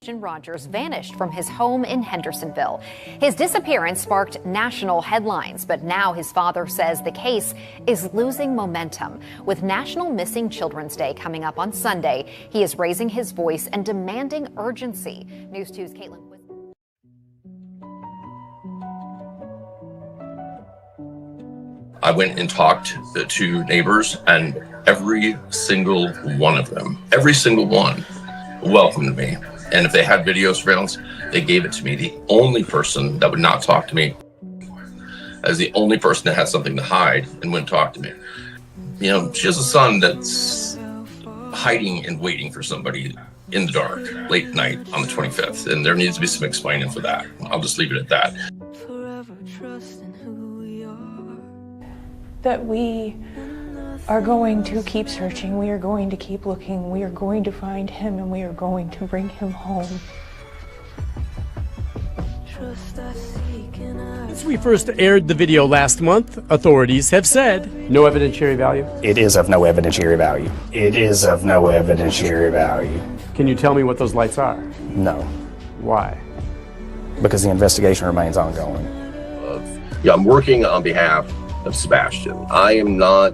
Sebastian Rogers vanished from his home in Hendersonville. His disappearance sparked national headlines, but now his father says the case is losing momentum. With National Missing Children's Day coming up on Sunday, he is raising his voice and demanding urgency. News 2's Caitlin. I went and talked to neighbors, and every single one of them, every single one, welcomed me. And if they had video surveillance, they gave it to me. The only person that would not talk to me, as the only person that had something to hide and wouldn't talk to me. You know, she has a son that's hiding and waiting for somebody in the dark, late night on the 25th. And there needs to be some explaining for that. I'll just leave it at that. That we are going to keep searching, we are going to keep looking, we are going to find him, and we are going to bring him home. Since we first aired the video last month, authorities have said no evidentiary value. It is of no evidentiary value. It is of no evidentiary value. Can you tell me what those lights are? No. Why? Because the investigation remains ongoing. Yeah, I'm working on behalf of Sebastian. I am not,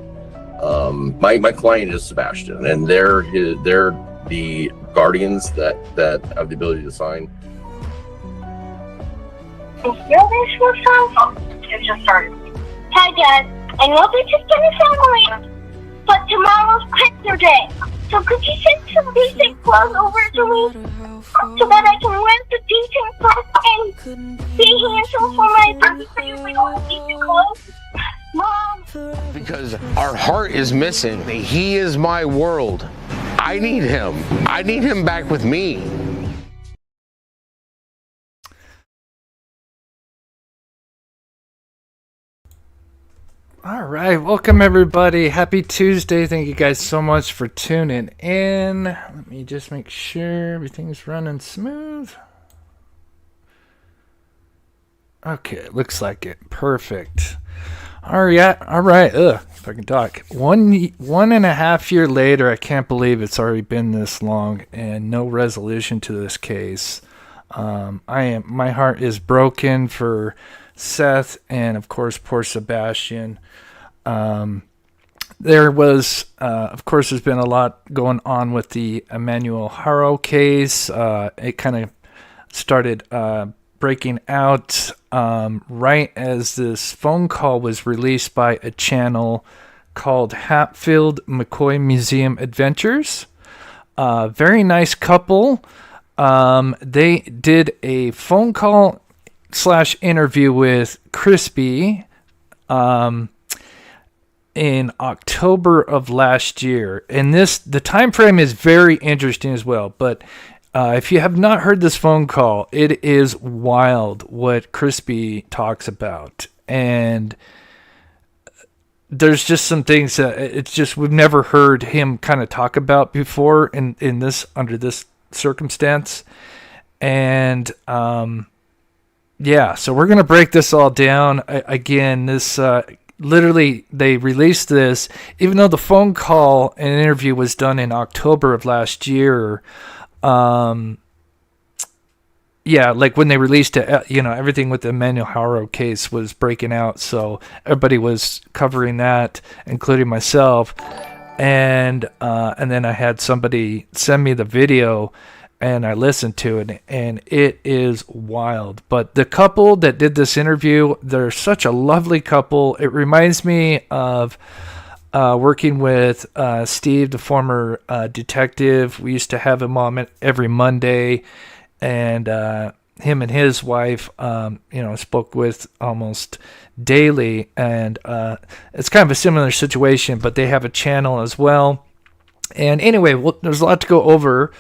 my client is Sebastian, and they're the guardians that have the ability to sign. It just started. Hi, Dad. I know this is gonna sound weird, but tomorrow's picture day. So could you send some decent clothes over to me so that I can wear the decent clothes and be handsome for my birthday with all decent clothes? Mom. Because our heart is missing. He is my world. I need him. I need him back with me. All right, welcome everybody. Happy Tuesday. Thank you guys so much for tuning in. Let me just make sure everything's running smooth. Okay, looks like it. Perfect. All right. If I can talk. 1.5 years later, I can't believe it's already been this long and no resolution to this case. My heart is broken for Seth and of course poor Sebastian. There was, of course, there's been a lot going on with the Emmanuel Haro case. It kind of started breaking out right as this phone call was released by a channel called Hatfield McCoy Museum Adventures. Very nice couple. They did a phone call / interview with Crispy in October of last year, and the time frame is very interesting as well. But if you have not heard this phone call, it is wild what Crispy talks about, and there's just some things that it's just we've never heard him kind of talk about before in this under this circumstance, and yeah, so we're going to break this all down. Again, this literally, they released this, even though the phone call and interview was done in October of last year. Yeah, like when they released it, everything with the Emmanuel Haro case was breaking out. So everybody was covering that, including myself. And then I had somebody send me the video, and I listened to it, and it is wild. But the couple that did this interview, they're such a lovely couple. It reminds me of working with Steve, the former detective. We used to have him on every Monday, and him and his wife, spoke with almost daily. And it's kind of a similar situation, but they have a channel as well. And anyway, there's a lot to go over.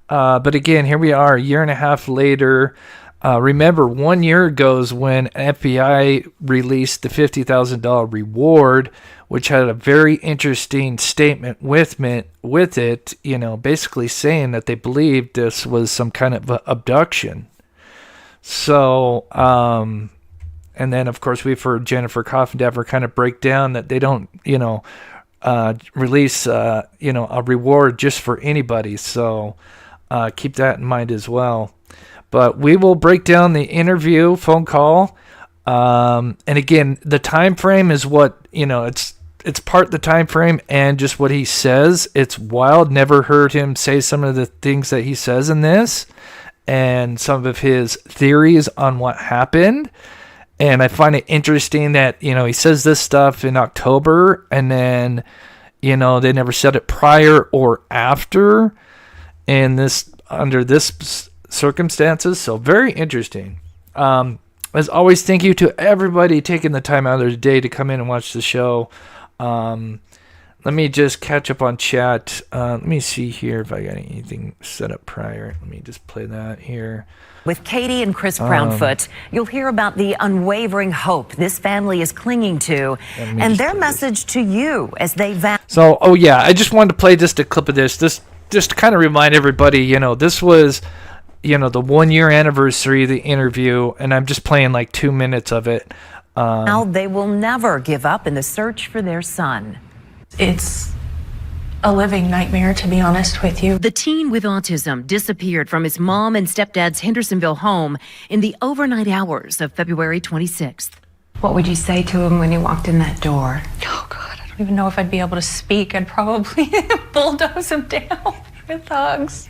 But again, here we are 1.5 years later. Remember, 1 year ago is when FBI released the $50,000 reward, which had a very interesting statement with it, basically saying that they believed this was some kind of abduction. So, and then of course we've heard Jennifer Coffendaver kind of break down that they don't, release, a reward just for anybody. So, keep that in mind as well. But we will break down the interview phone call. And again, the time frame is what, it's part the time frame and just what he says. It's wild. Never heard him say some of the things that he says in this and some of his theories on what happened. And I find it interesting that, he says this stuff in October and then, they never said it prior or after under this circumstances. So very interesting. As always, thank you to everybody taking the time out of their day to come in and watch the show. Let me just catch up on chat. Let me see here if I got anything set up prior. Let me just play that here. With Katie and Chris Proudfoot, you'll hear about the unwavering hope this family is clinging to and their message to you as they So, I just wanted to play just a clip of this. Just to kind of remind everybody, this was, the 1 year anniversary of the interview, and I'm just playing like 2 minutes of it. Now they will never give up in the search for their son. It's a living nightmare, to be honest with you. The teen with autism disappeared from his mom and stepdad's Hendersonville home in the overnight hours of February 26th. What would you say to him when he walked in that door? Oh, God, I don't even know if I'd be able to speak. I'd probably bulldoze him down with hugs.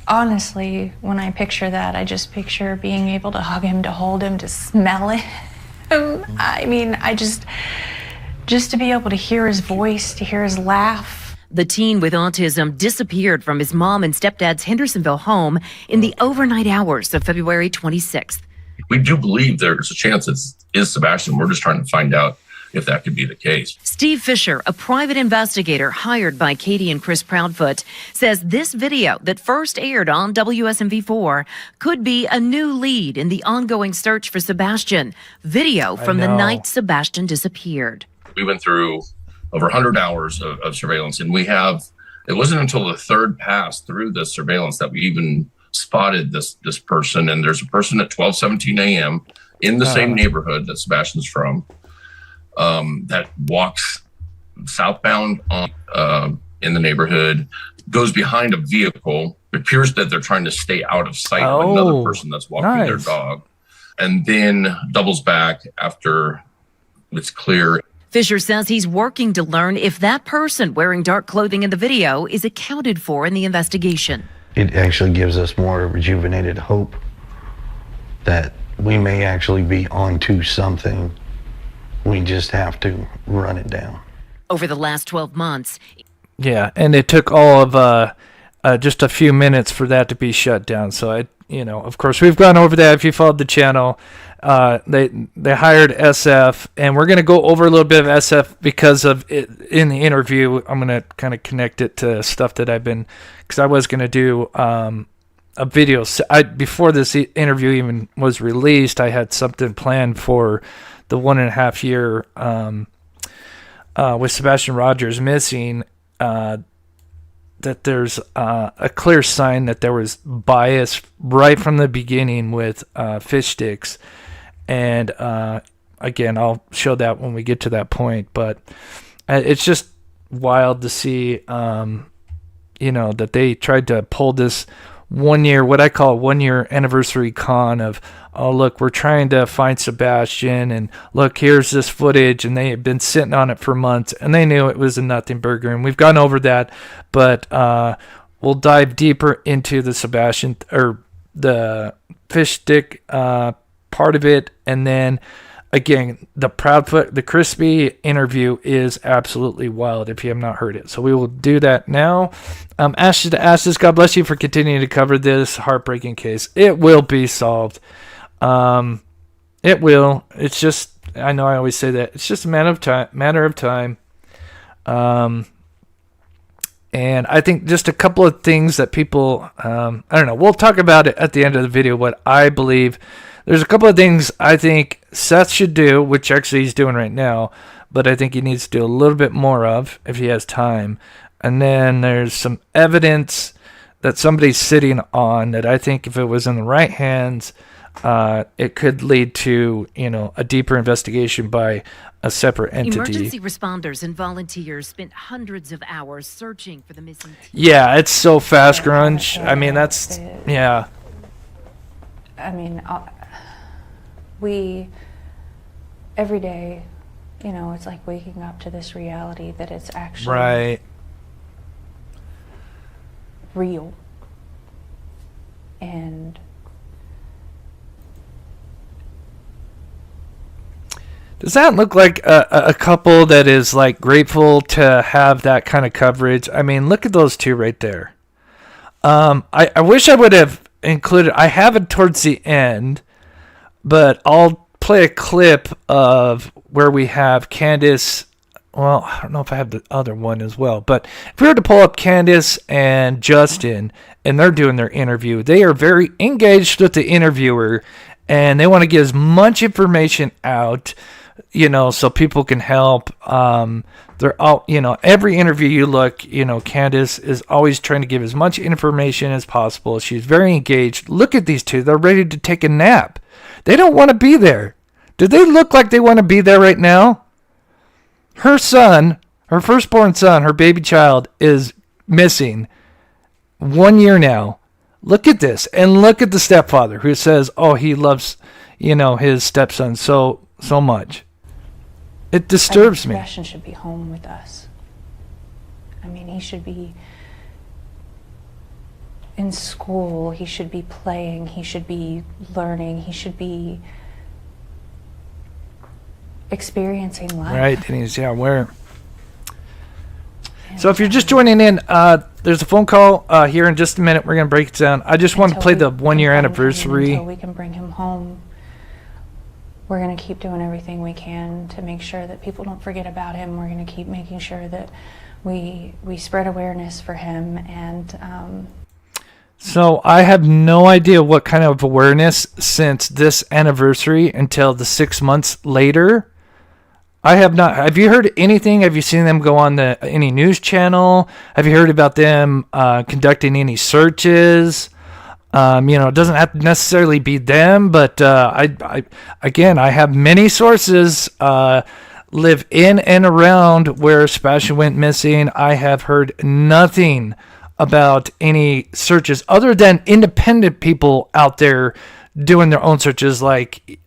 Honestly, when I picture that, I just picture being able to hug him, to hold him, to smell him. I mean, just to be able to hear his voice, to hear his laugh. The teen with autism disappeared from his mom and stepdad's Hendersonville home in the overnight hours of February 26th. We do believe there's a chance it is Sebastian. We're just trying to find out if that could be the case. Steve Fisher, a private investigator hired by Katie and Chris Proudfoot, says this video that first aired on WSMV4 could be a new lead in the ongoing search for Sebastian. Video from the night Sebastian disappeared. We went through over 100 hours of surveillance, and it wasn't until the third pass through the surveillance that we even spotted this person. And there's a person at 12:17 a.m. in the same neighborhood that Sebastian's from, that walks southbound in the neighborhood, goes behind a vehicle. It appears that they're trying to stay out of sight of another person that's walking their dog, and then doubles back after it's clear. Fisher says he's working to learn if that person wearing dark clothing in the video is accounted for in the investigation. It actually gives us more rejuvenated hope that we may actually be onto something. We just have to run it down. Over the last 12 months. Yeah, and it took all of just a few minutes for that to be shut down. So, of course, we've gone over that if you followed the channel. They hired SF, and we're going to go over a little bit of SF because of it in the interview. I'm going to kind of connect it to stuff that because I was going to do a video. Before this interview even was released, I had something planned for the 1.5 year with Sebastian Rogers missing, that there's a clear sign that there was bias right from the beginning with fish sticks. And again, I'll show that when we get to that point. But it's just wild to see, that they tried to pull this 1 year, what I call 1 year anniversary con of, oh, look, we're trying to find Sebastian, and look, here's this footage, and they had been sitting on it for months, and they knew it was a nothing burger, and we've gone over that, but we'll dive deeper into the Sebastian, or the fish stick part of it, and then, again, the Proudfoot, the Crispy interview is absolutely wild if you have not heard it, so we will do that now. Ashes to Ashes, God bless you for continuing to cover this heartbreaking case. It will be solved. It will. It's just, I know I always say that. It's just a matter of time. And I think just a couple of things that people, I don't know, we'll talk about it at the end of the video, what I believe. There's a couple of things I think Seth should do, which actually he's doing right now, but I think he needs to do a little bit more of if he has time. And then there's some evidence that somebody's sitting on that I think if it was in the right hands, it could lead to, a deeper investigation by a separate entity. Emergency responders and volunteers spent hundreds of hours searching for the missing teen. Yeah, it's so fast, Grunge. I mean, that's, yeah. I mean, we, every day, it's like waking up to this reality that it's actually real. And does that look like a couple that is like grateful to have that kind of coverage? I mean, look at those two right there. I wish I would have included, I have it towards the end, but I'll play a clip of where we have Candace. Well, I don't know if I have the other one as well, but if we were to pull up Candace and Justin and they're doing their interview, they are very engaged with the interviewer and they want to get as much information out, so people can help. They're all, every interview you look, Candace is always trying to give as much information as possible. She's very engaged. Look at these two. They're ready to take a nap. They don't want to be there. Do they look like they want to be there right now? Her son, her firstborn son, her baby child is missing 1 year now. Look at this. And look at the stepfather who says, he loves, his stepson so much. It disturbs me. Sebastian should be home with us. I mean, he should be in school. He should be playing. He should be learning. He should be experiencing life. Right, and he's where. So if you're just joining in, there's a phone call here in just a minute. We're going to break it down. I just want to play the 1 year anniversary. Until we can bring him home, we're going to keep doing everything we can to make sure that people don't forget about him. We're going to keep making sure that we spread awareness for him. And so I have no idea what kind of awareness since this anniversary until the 6 months later. I have not. Have you heard anything? Have you seen them go on any news channel? Have you heard about them conducting any searches? It doesn't have to necessarily be them, but I have many sources live in and around where Sebastian went missing. I have heard nothing about any searches other than independent people out there doing their own searches, like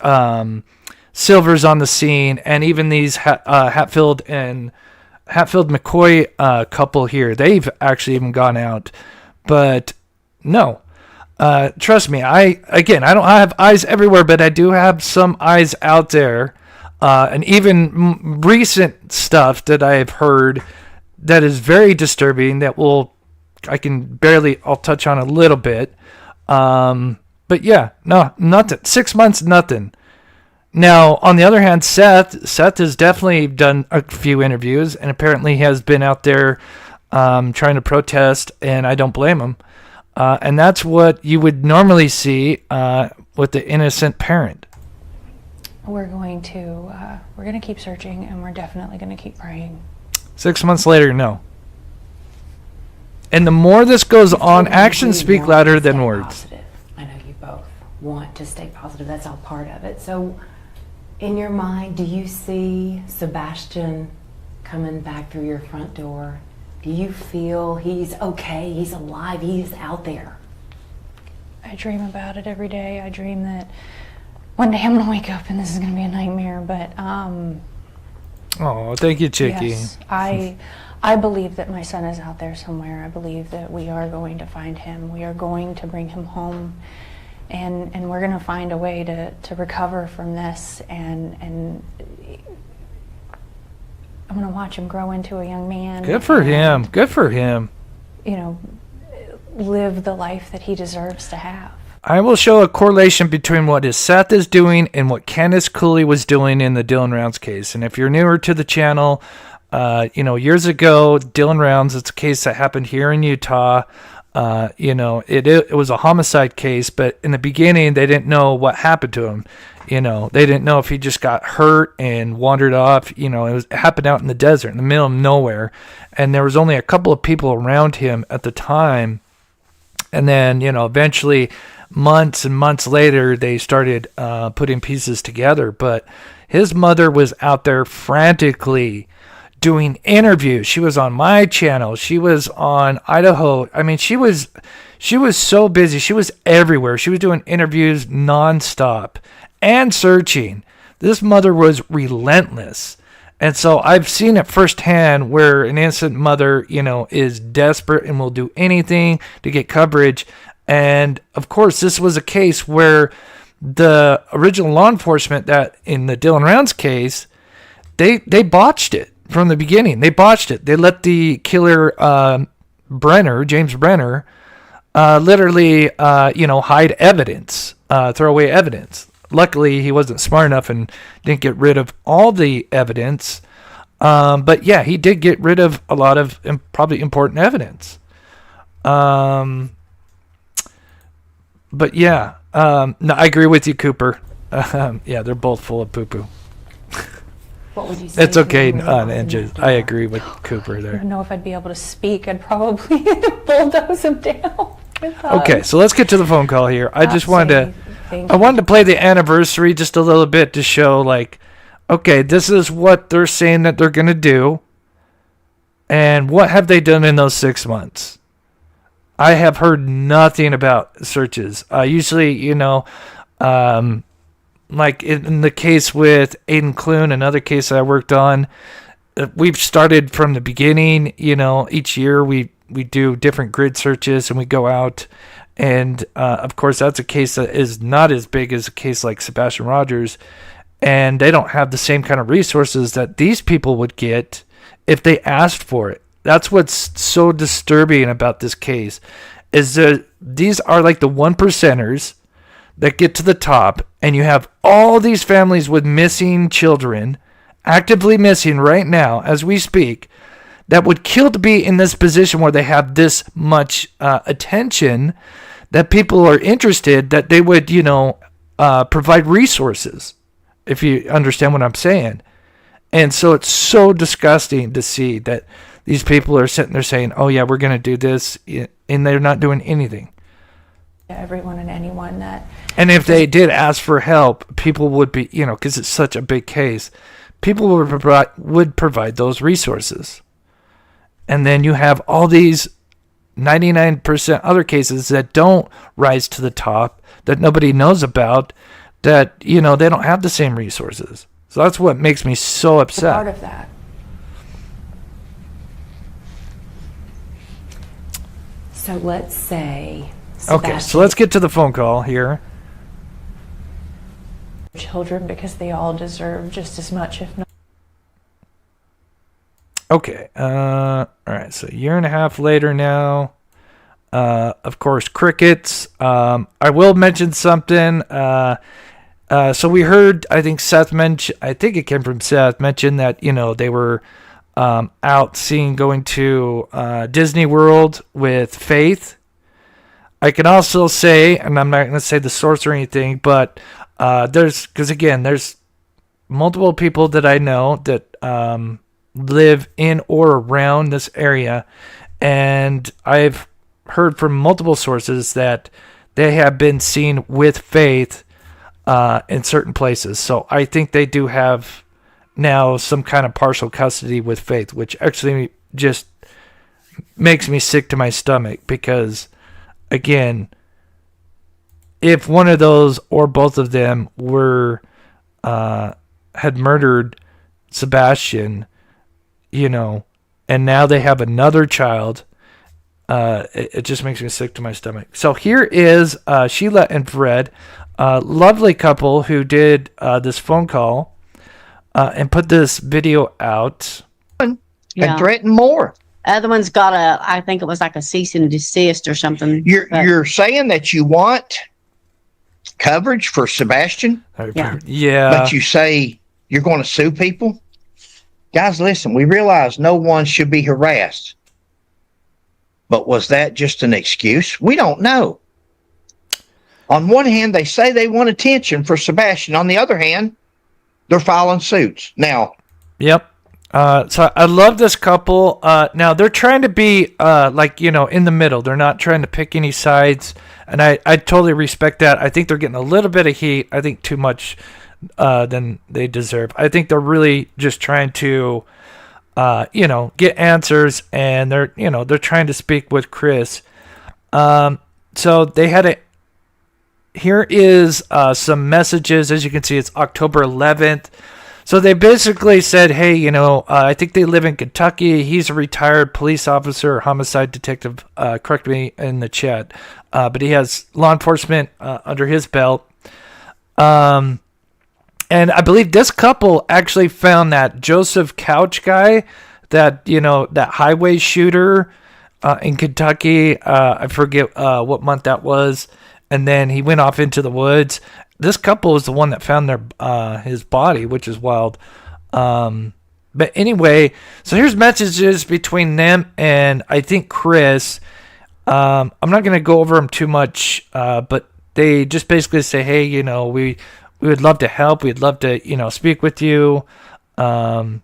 Silver's on the scene, and even these Hatfield McCoy couple here. They've actually even gone out, but no. Trust me, I don't have eyes everywhere, but I do have some eyes out there, and even recent stuff that I have heard that is very disturbing that I'll touch on a little bit. But yeah, no, nothing. 6 months, nothing. Now, on the other hand, Seth has definitely done a few interviews and apparently has been out there trying to protest, and I don't blame him. And that's what you would normally see with the innocent parent. we're going to keep searching, and we're definitely going to keep praying. 6 months later, no. And the more this goes on, actions speak louder than words. Positive. I know you both want to stay positive. That's all part of it. So, in your mind, do you see Sebastian coming back through your front door? Do you feel he's okay, he's alive, he's out there? I dream about it every day. I dream that one day I'm going to wake up and this is going to be a nightmare, but oh, thank you, Chicky. Yes, I believe that my son is out there somewhere. I believe that we are going to find him. We are going to bring him home, and we're going to find a way to recover from this, and I'm going to watch him grow into a young man. Good for him. Good for him. You know, live the life that he deserves to have. I will show a correlation between what Seth is doing and what Candace Cooley was doing in the Dylan Rounds case. And if you're newer to the channel, years ago, Dylan Rounds, it's a case that happened here in Utah. It was a homicide case, but in the beginning, they didn't know what happened to him. They didn't know if he just got hurt and wandered off. It happened out in the desert, in the middle of nowhere. And there was only a couple of people around him at the time. And then, eventually, months and months later, they started putting pieces together. But his mother was out there frantically doing interviews. She was on my channel. She was on Idaho. I mean, she was so busy. She was everywhere. She was doing interviews nonstop and searching. This mother was relentless. And so I've seen it firsthand where an innocent mother, is desperate and will do anything to get coverage. And of course, this was a case where the original law enforcement that in the Dylan Rounds case, they botched it from the beginning. They botched it. They let the killer, James Brenner, literally, hide evidence, throw away evidence. Luckily, he wasn't smart enough and didn't get rid of all the evidence. But yeah, he did get rid of a lot of probably important evidence. But yeah, no, I agree with you, Cooper. Yeah, they're both full of poo-poo. What would you say? It's okay, I agree with Cooper there. I don't know if I'd be able to speak. I'd probably bulldoze him down. Okay, so let's get to the phone call here. I just wanted to play the anniversary just a little bit to show, like, okay, this is what they're saying that they're going to do. And what have they done in those 6 months? I have heard nothing about searches. Usually, like in the case with Aiden Clune, another case I worked on, we've started from the beginning. Each year we do different grid searches and we go out. And, of course, that's a case that is not as big as a case like Sebastian Rogers. And they don't have the same kind of resources that these people would get if they asked for it. That's what's so disturbing about this case, is that these are like the 1%ers that get to the top, and you have all these families with missing children, actively missing right now as we speak, that would kill to be in this position where they have this much attention, that people are interested, that they would, provide resources, if you understand what I'm saying. And so it's so disgusting to see that these people are sitting there saying, oh yeah, we're going to do this, and they're not doing anything. Everyone and anyone that... And if they did ask for help, people would be, because it's such a big case, people would provide those resources. And then you have all these 99% other cases that don't rise to the top, that nobody knows about, that, they don't have the same resources. So that's what makes me so upset. Part of that. So let's say... Okay, so let's get to the phone call here. Children, because they all deserve just as much, if not... Okay, all right, so a year and a half later now. Of course, crickets. I will mention something. So we heard, I think it came from Seth, mentioned that, they were out going to Disney World with Faith. I can also say, and I'm not going to say the source or anything, but there's multiple people that I know that live in or around this area, and I've heard from multiple sources that they have been seen with Faith in certain places. So I think they do have now some kind of partial custody with Faith, which actually just makes me sick to my stomach, because again, if one of those or both of them were had murdered Sebastian, and now they have another child, it just makes me sick to my stomach. So here is Sheila and Fred, a lovely couple who did this phone call and put this video out. And threaten more. Other one's got I think it was like a cease and desist or something. You're saying that you want coverage for Sebastian? Yeah. But you say you're going to sue people? Guys, listen, we realize no one should be harassed. But was that just an excuse? We don't know. On one hand, they say they want attention for Sebastian. On the other hand, they're filing suits. Now, yep. So I love this couple. Now they're trying to be in the middle. They're not trying to pick any sides, and I totally respect that. I think they're getting a little bit of heat. I think too much than they deserve. I think they're really just trying to get answers, and they're trying to speak with Chris. So they had here is some messages. As you can see, it's October 11th. So they basically said, hey, I think they live in Kentucky. He's a retired police officer, homicide detective. Correct me in the chat. But he has law enforcement under his belt. And I believe this couple actually found that Joseph Couch guy, that highway shooter in Kentucky. I forget what month that was. And then he went off into the woods. This couple is the one that found his body, which is wild. But anyway, so here's messages between them and I think Chris. I'm not going to go over them too much, but they just basically say, hey, we would love to help. We'd love to, speak with you. And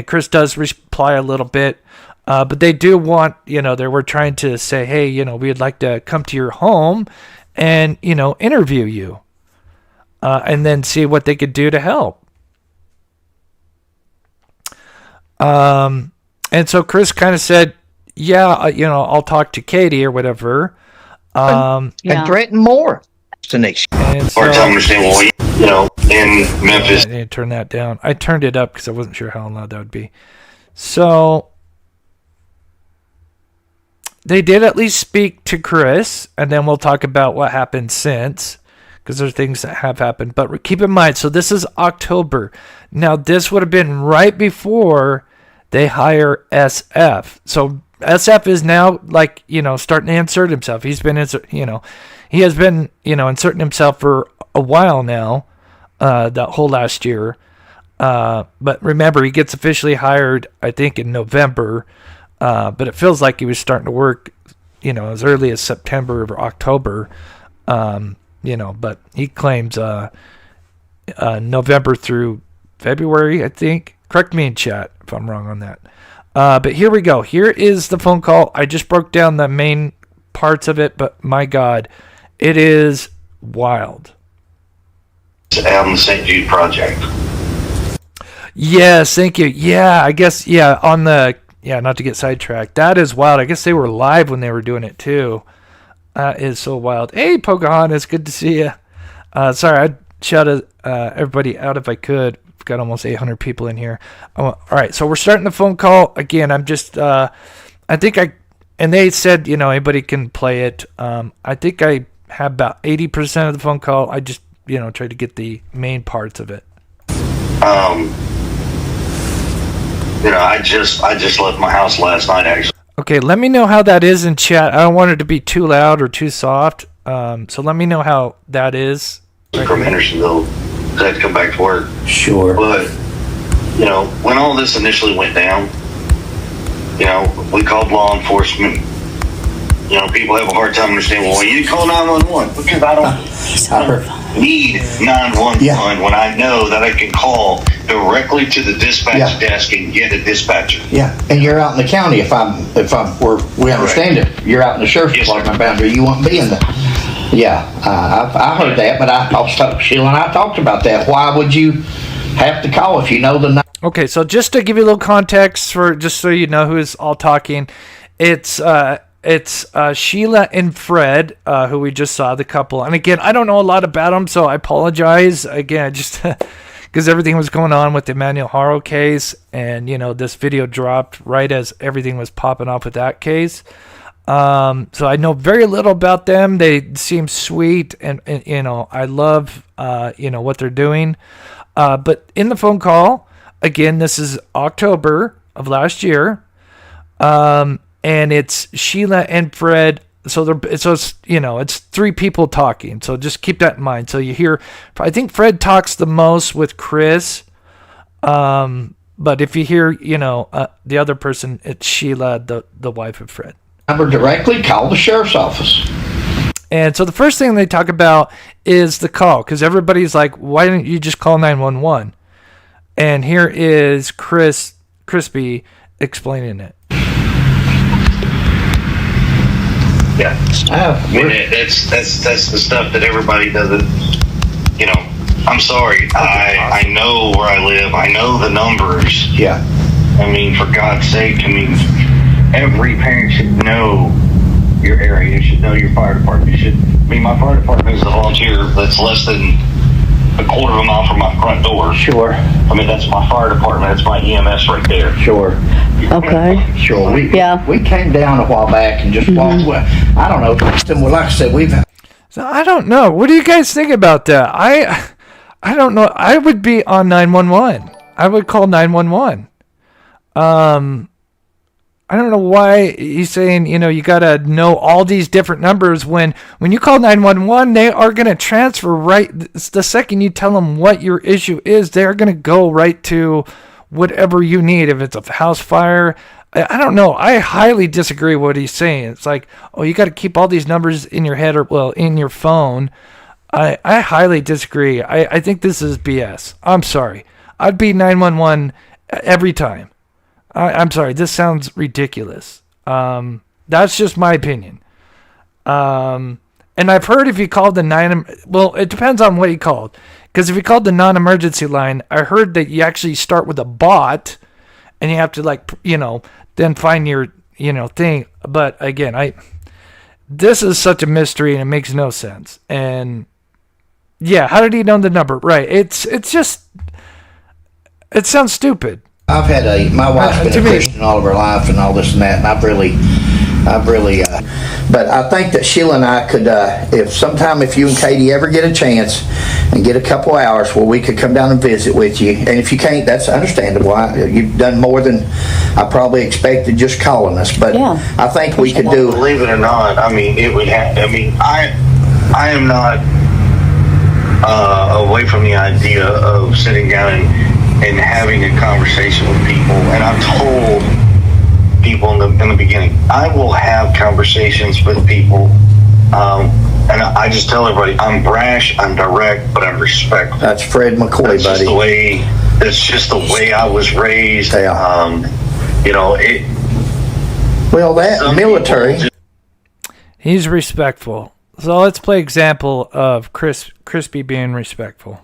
Chris does reply a little bit. But they do want, they were trying to say, hey, we'd like to come to your home and, interview you. And then see what they could do to help. And so Chris kind of said, yeah, I'll talk to Katie or whatever. And threaten more. It's an excuse. Hard to understand why, in Memphis. I didn't turn that down. I turned it up because I wasn't sure how loud that would be. So they did at least speak to Chris, and then we'll talk about what happened since, because there's things that have happened. But keep in mind, so this is October. Now, this would have been right before they hire SF. So SF is now starting to insert himself. He's been he has been inserting himself for a while now, that whole last year. But remember, he gets officially hired, I think, in November. But it feels like he was starting to work, as early as September or October. But he claims November through February, I think. Correct me in chat if I'm wrong on that. But here we go. Here is the phone call. I just broke down the main parts of it, but my God, it is wild. Out in the St. Jude Project. Yes, thank you. Yeah, I guess, on the... Yeah, not to get sidetracked. That is wild. I guess they were live when they were doing it, too. That is so wild. Hey, Pocahontas, good to see you. Sorry, I'd shout everybody out if I could. We've got almost 800 people in here. All right, so we're starting the phone call. Again, I'm just... and they said, anybody can play it. I think I have about 80% of the phone call. I just, tried to get the main parts of it. I just left my house last night, actually. Okay, let me know how that is in chat. I don't want it to be too loud or too soft. So let me know how that is. From Hendersonville, I had to come back to work. Sure. But, when all this initially went down, we called law enforcement. People have a hard time understanding, well, you didn't call 911 because I don't need 911 when I know that I can call directly to the dispatch desk and get a dispatcher. Yeah, and you're out in the county. We understand it. You're out in the sheriff's department boundary. You won't be in the. Yeah, I heard that, but Sheila and I talked about that. Why would you have to call if you know the? Okay, so just to give you a little context just so you know who's all talking, it's Sheila and Fred, who we just saw, the couple. And again, I don't know a lot about them, so I apologize. Again, just because everything was going on with the Emmanuel Haro case, and, this video dropped right as everything was popping off with that case. So I know very little about them. They seem sweet, and I love, what they're doing. But in the phone call, again, this is October of last year. And it's Sheila and Fred. It's three people talking. So just keep that in mind. So you hear, I think Fred talks the most with Chris. But if you hear, the other person, it's Sheila, the wife of Fred. Number directly, call the sheriff's office. And so the first thing they talk about is the call, because everybody's like, why didn't you just call 911? And here is Crispy explaining it. Yeah. I mean, that's the stuff that everybody doesn't, you know, I'm sorry. I know where I live. I know the numbers. Yeah. I mean, for God's sake, I mean, every parent should know your area. You should know your fire department. My fire department is a volunteer that's less than a quarter of a mile from my front door. Sure. I mean, that's my fire department. That's my EMS right there. Sure. Okay. Sure. We came down a while back and just walked away. I don't know. Well, like I said, So I don't know. What do you guys think about that? I don't know. I would be on 911. I would call 911. I don't know why he's saying, you got to know all these different numbers when you call 911, they are going to transfer right the second you tell them what your issue is. They're going to go right to whatever you need. If it's a house fire, I don't know. I highly disagree with what he's saying. It's like, oh, you got to keep all these numbers in your head or, in your phone. I highly disagree. I think this is BS. I'm sorry. I'd be 911 every time. I'm sorry. This sounds ridiculous. That's just my opinion. And I've heard if you called the well, it depends on what you called. Because if you called the non-emergency line, I heard that you actually start with a bot, and you have to then find your thing. But again, this is such a mystery, and it makes no sense. And yeah, how did he know the number? Right. It's just, it sounds stupid. I've had my wife's been a Christian all of her life and all this and that, and I've really, but I think that Sheila and I could, if you and Katie ever get a chance and get a couple hours where we could come down and visit with you, and if you can't, that's understandable. You've done more than I probably expected just calling us, but yeah. I think we could do. Believe it or not, I mean, it would have. I mean, I am not away from the idea of sitting down and having a conversation with people. And I've told people in the beginning, I will have conversations with people. And I just tell everybody, I'm brash, I'm direct, but I'm respectful. That's Fred McCoy, buddy. That's just the way I was raised. Yeah. Well, that military. He's respectful. So let's play example of Crispy being respectful.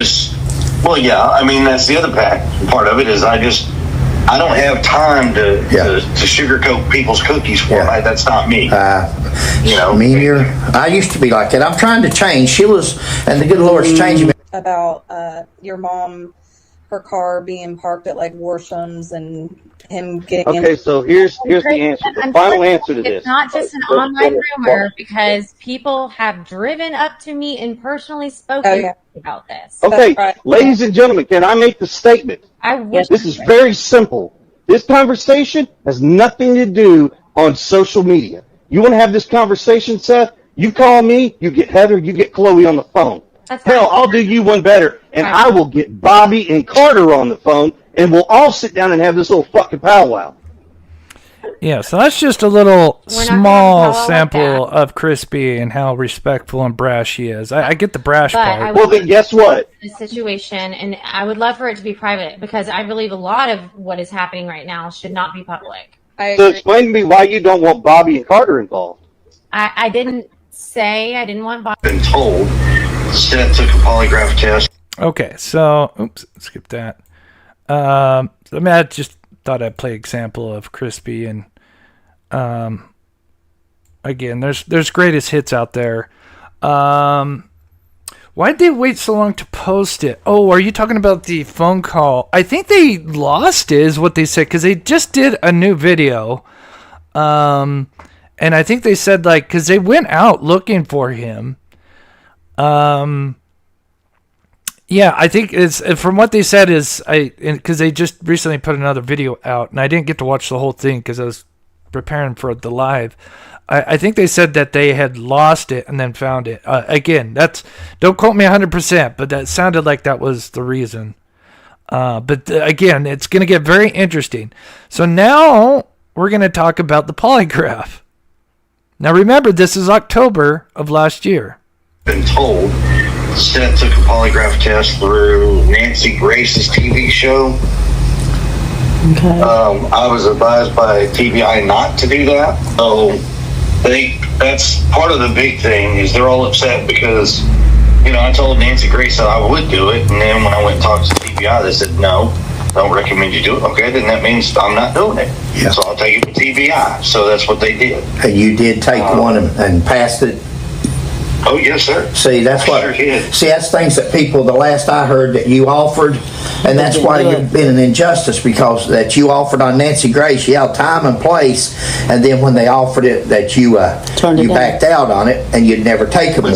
Well, yeah, I mean, that's the other part of it is I don't have time to sugarcoat people's cookies for them. That's not me. I used to be like that. I'm trying to change. Sheila's, and the good Lord's changing me. About your mom, her car being parked at like Warsham's and him getting Okay, so here's the answer. The final answer to this. It's not just an online rumor because people have driven up to me and personally spoken about this. Okay, ladies and gentlemen, can I make the statement? This is very simple. This conversation has nothing to do on social media. You want to have this conversation, Seth? You call me, you get Heather, you get Chloe on the phone. Hell, I'll do you one better, and I will get Bobby and Carter on the phone, and we'll all sit down and have this little fucking powwow. Yeah, so that's just a little small sample of Crispy and how respectful and brash he is. I get the brash part. Well, then guess what? The situation, and I would love for it to be private because I believe a lot of what is happening right now should not be public. So explain to me why you don't want Bobby and Carter involved. I didn't say I didn't want Bobby. Been told. Seth took a polygraph test. Okay, so oops, skip that. I just thought I'd play example of Crispy, and again, there's greatest hits out there. Why'd they wait so long to post it? Oh, are you talking about the phone call? I think they lost it, is what they said, because they just did a new video. And I think they said, because they went out looking for him. Yeah, I think it's from what they said is because they just recently put another video out, and I didn't get to watch the whole thing because I was preparing for the live. I think they said that they had lost it and then found it. Again, don't quote me 100%, but that sounded like that was the reason. But again, it's going to get very interesting. So now we're going to talk about the polygraph. Now remember, this is October of last year. Been told. Seth took a polygraph test through Nancy Grace's TV show. Okay. I was advised by TBI not to do that. So that's part of the big thing is they're all upset because, I told Nancy Grace that I would do it. And then when I went and talked to TBI, they said, no, don't recommend you do it. Okay, then that means I'm not doing it. Yeah. So I'll take it to TBI. So that's what they did. And you did take one and passed it? Oh, yes, sir. See, that's what. Sure did. See, that's things that people. The last I heard that you offered, and that's why you've been an injustice because that you offered on Nancy Grace. You had time and place, and then when they offered it, that you backed out on it, and you'd never taken one.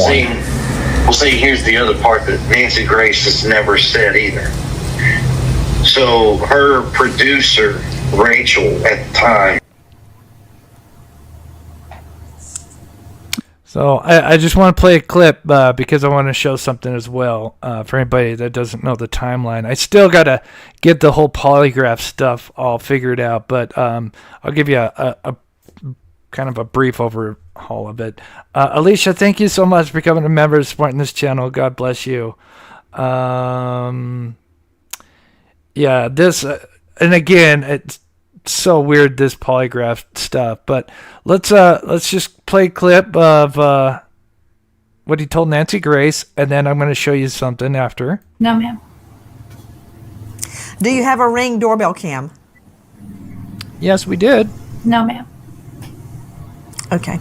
See, here's the other part that Nancy Grace has never said either. So her producer, Rachel, at the time. So I just want to play a clip because I want to show something as well for anybody that doesn't know the timeline. I still got to get the whole polygraph stuff all figured out, but I'll give you a kind of a brief overhaul of it. Alicia, thank you so much for becoming a member, supporting this channel. God bless you. Yeah, this, and again, it's so weird, this polygraph stuff, but let's just play a clip of what he told Nancy Grace, and then I'm going to show you something after. No, ma'am. Do you have a Ring doorbell cam? Yes, we did. No, ma'am. Okay.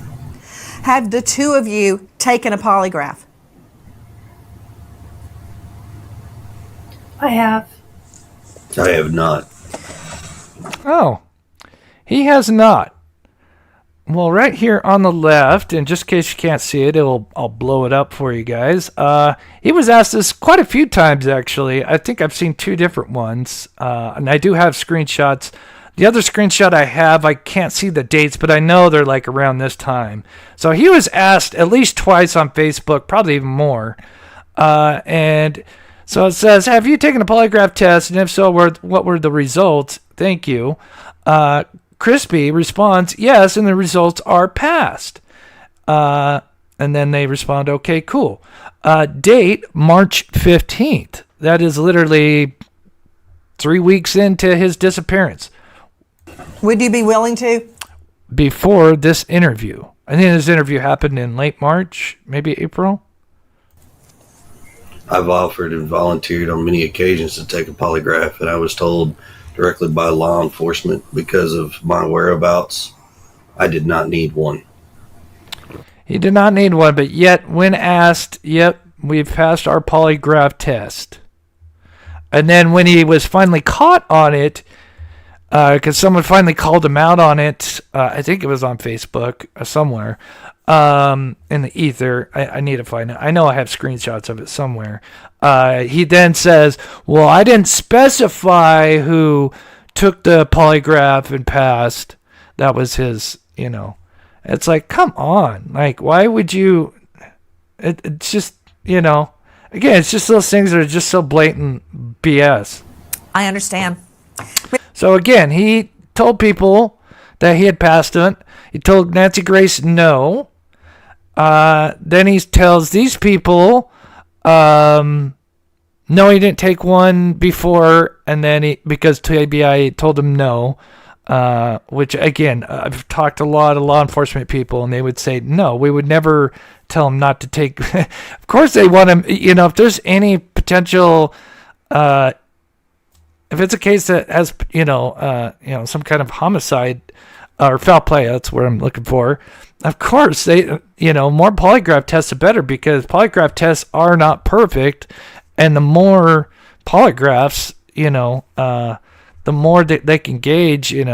Have the two of you taken a polygraph? I have. I have not. Oh, he has not. Well, right here on the left, and just in case you can't see it, I'll blow it up for you guys. He was asked this quite a few times, actually. I think I've seen two different ones, and I do have screenshots. The other screenshot I have, I can't see the dates, but I know they're like around this time. So he was asked at least twice on Facebook, probably even more. And so it says, have you taken a polygraph test? And if so, what were the results? Thank you. Crispy responds, yes, and the results are passed. And then they respond, okay, cool. Date, March 15th. That is literally 3 weeks into his disappearance. Would you be willing to? Before this interview. I think this interview happened in late March, maybe April. I've offered and volunteered on many occasions to take a polygraph, and I was told directly by law enforcement because of my whereabouts, I did not need one. He did not need one, but yet when asked, yep, we've passed our polygraph test. And then when he was finally caught on it, because someone finally called him out on it, I think it was on Facebook somewhere, in the ether. I need to find it. I know I have screenshots of it somewhere. He then says, well, I didn't specify who took the polygraph and passed. That was his, It's like, come on. Like, why would you... It's just, again, it's just those things that are just so blatant BS. I understand. So again, he told people that he had passed it. He told Nancy Grace no. Then he tells these people, no, he didn't take one before, and then because TBI told him no, which again, I've talked to a lot of law enforcement people, and they would say, no, we would never tell him not to take. Of course they want him, if there's any potential, if it's a case that has, some kind of homicide or foul play, that's what I'm looking for. Of course, they, more polygraph tests, the better, because polygraph tests are not perfect, and the more polygraphs, the more they can gauge, if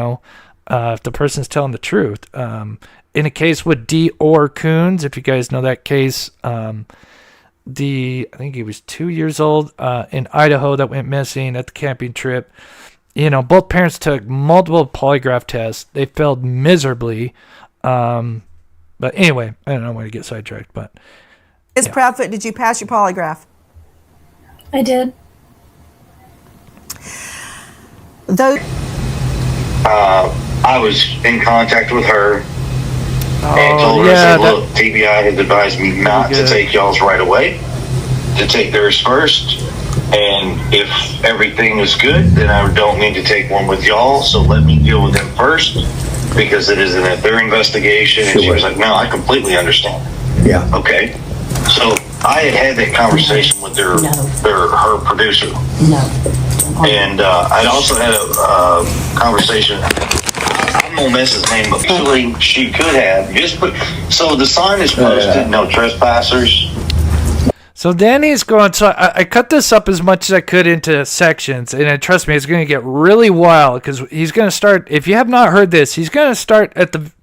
the person's telling the truth. In a case with D.R. Coons, if you guys know that case, I think he was 2 years old in Idaho that went missing at the camping trip. Both parents took multiple polygraph tests. They failed miserably. But anyway, I don't want to get sidetracked. But Ms. Proudfoot, did you pass your polygraph? I did. I was in contact with her and told her, I said, look, TBI has advised me not to take y'all's right away. to take theirs first. And if everything is good, then I don't need to take one with y'all. So let me deal with them first, because it is their investigation. And she was like, no, I completely understand. Yeah. Okay. So I had that conversation with her producer. No. And I'd also had a conversation. I'm gonna mess his name up. Actually, she could have so the sign is posted, no trespassers. So Danny's going. So I cut this up as much as I could into sections, and trust me, it's going to get really wild because he's going to start. If you have not heard this, he's going to start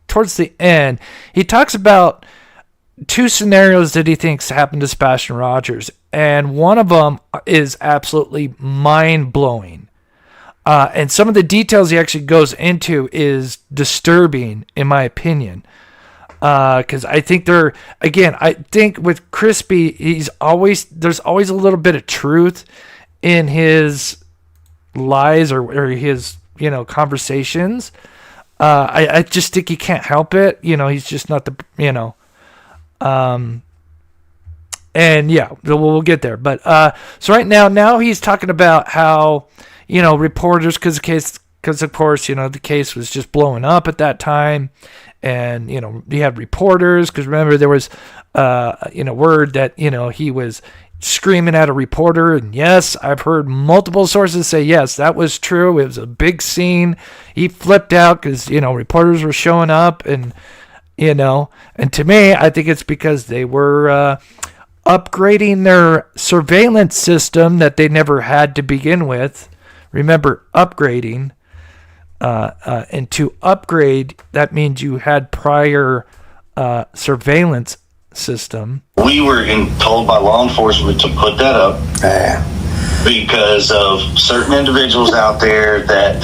towards the end. He talks about 2 scenarios that he thinks happened to Sebastian Rogers, and one of them is absolutely mind-blowing. And some of the details he actually goes into is disturbing, in my opinion. Because I think I think with Crispy, there's always a little bit of truth in his lies or his, conversations. I just think he can't help it. He's just not the, and yeah, we'll get there. But, so right now he's talking about how, reporters, because of course, the case was just blowing up at that time. And, he had reporters, because remember there was, word that, he was screaming at a reporter. And yes, I've heard multiple sources say, yes, that was true. It was a big scene. He flipped out because, reporters were showing up and, and to me, I think it's because they were upgrading their surveillance system that they never had to begin with. Remember, upgrading. And to upgrade, that means you had prior surveillance system. We were told by law enforcement to put that up because of certain individuals out there that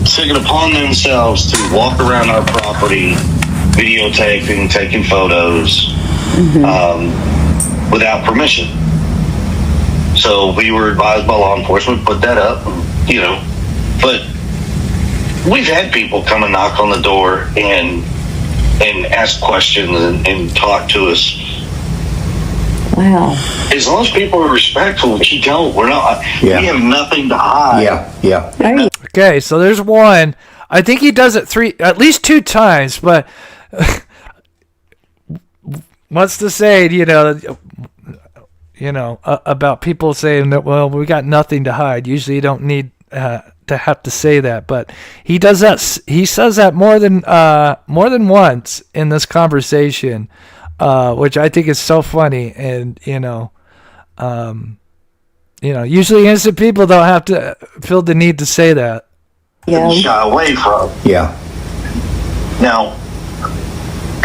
took it upon themselves to walk around our property, videotaping, taking photos without permission. So we were advised by law enforcement to put that up, but we've had people come and knock on the door and ask questions and talk to us. Wow. As long as people are respectful, we're not. Yeah. We have nothing to hide. Yeah. Okay, so there's one. I think he does it at least 2 times, but what's to say, about people saying that, well, we got nothing to hide. Usually you don't need to have to say that, but he does that. He says that more than once in this conversation, which I think is so funny. And usually innocent people don't have to feel the need to say that. Yeah. Shy away from. Yeah. Now,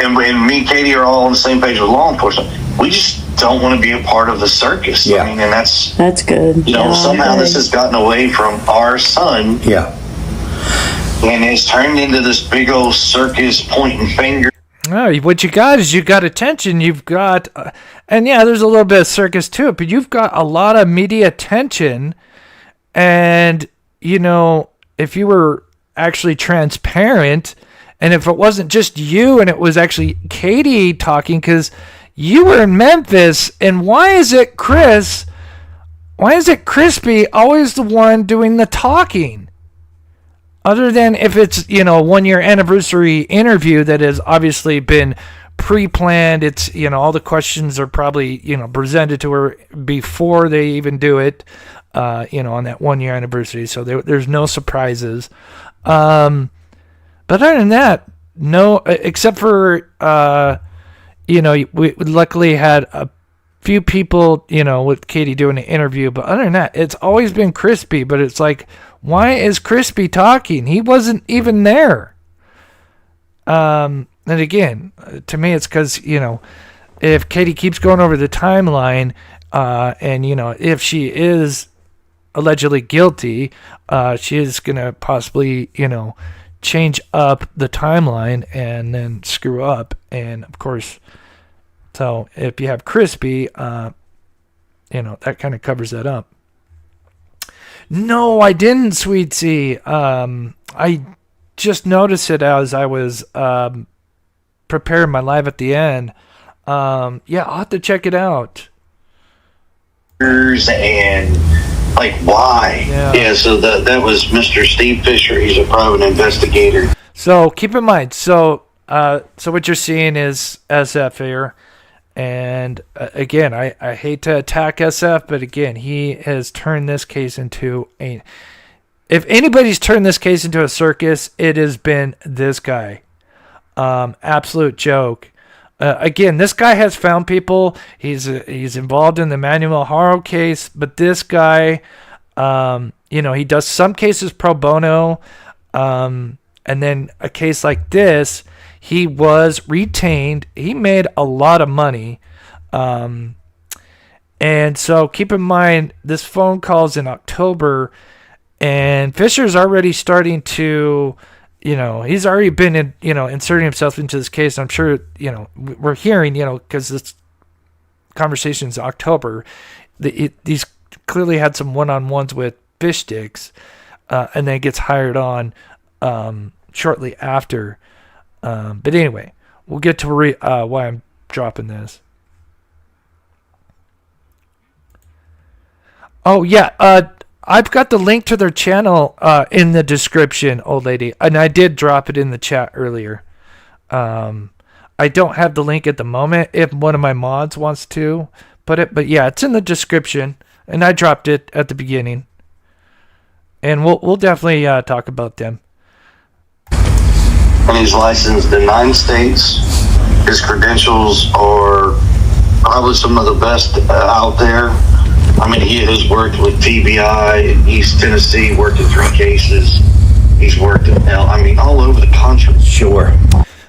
and me and Katie are all on the same page with law enforcement. We just don't want to be a part of the circus. Yeah. I mean, and that's good. Somehow this has gotten away from our son. Yeah. And it's turned into this big old circus pointing finger. Oh, what you got is attention. You've got, and yeah, there's a little bit of circus to it, but you've got a lot of media attention. And, if you were actually transparent, and if it wasn't just you and it was actually Katie talking, because you were in Memphis, and why is it Crispy always the one doing the talking? Other than if it's, a 1-year anniversary interview that has obviously been pre-planned. It's, all the questions are probably, presented to her before they even do it, on that 1-year anniversary. So there's no surprises. But other than that, no, except for, we luckily had a few people, with Katie doing an interview. But other than that, it's always been Crispy. But it's like, why is Crispy talking? He wasn't even there. And again, to me, it's because, if Katie keeps going over the timeline, and, if she is allegedly guilty, she is going to possibly, change up the timeline and then screw up. And of course, so if you have Crispy, that kind of covers that up. No, I didn't, Sweet Tea. I just noticed it as I was preparing my live at the end. Yeah, I'll have to check it out. and like why? Yeah. So that was Mr. Steve Fisher. He's a private investigator. So keep in mind. So what you're seeing is SF here. And again, I hate to attack SF, but again, he has turned this case into a... If anybody's turned this case into a circus, it has been this guy. Absolute joke. Again, this guy has found people. He's involved in the Manuel Haro case, but this guy, he does some cases pro bono, and then a case like this, he was retained. He made a lot of money, and so keep in mind this phone call's in October, and Fisher's already starting to. He's already been inserting himself into this case. I'm sure, we're hearing, because this conversation's October, these clearly had some one-on-ones with fish sticks, and then gets hired on shortly after. But anyway, we'll get to why I'm dropping this. Oh, yeah, I've got the link to their channel in the description, old lady, and I did drop it in the chat earlier. I don't have the link at the moment. If one of my mods wants to put it, but yeah, it's in the description, and I dropped it at the beginning, and we'll definitely talk about them. And he's licensed in 9 states. His credentials are probably some of the best out there. I mean, he has worked with TBI in East Tennessee, worked in 3 cases. He's worked all over the country. Sure.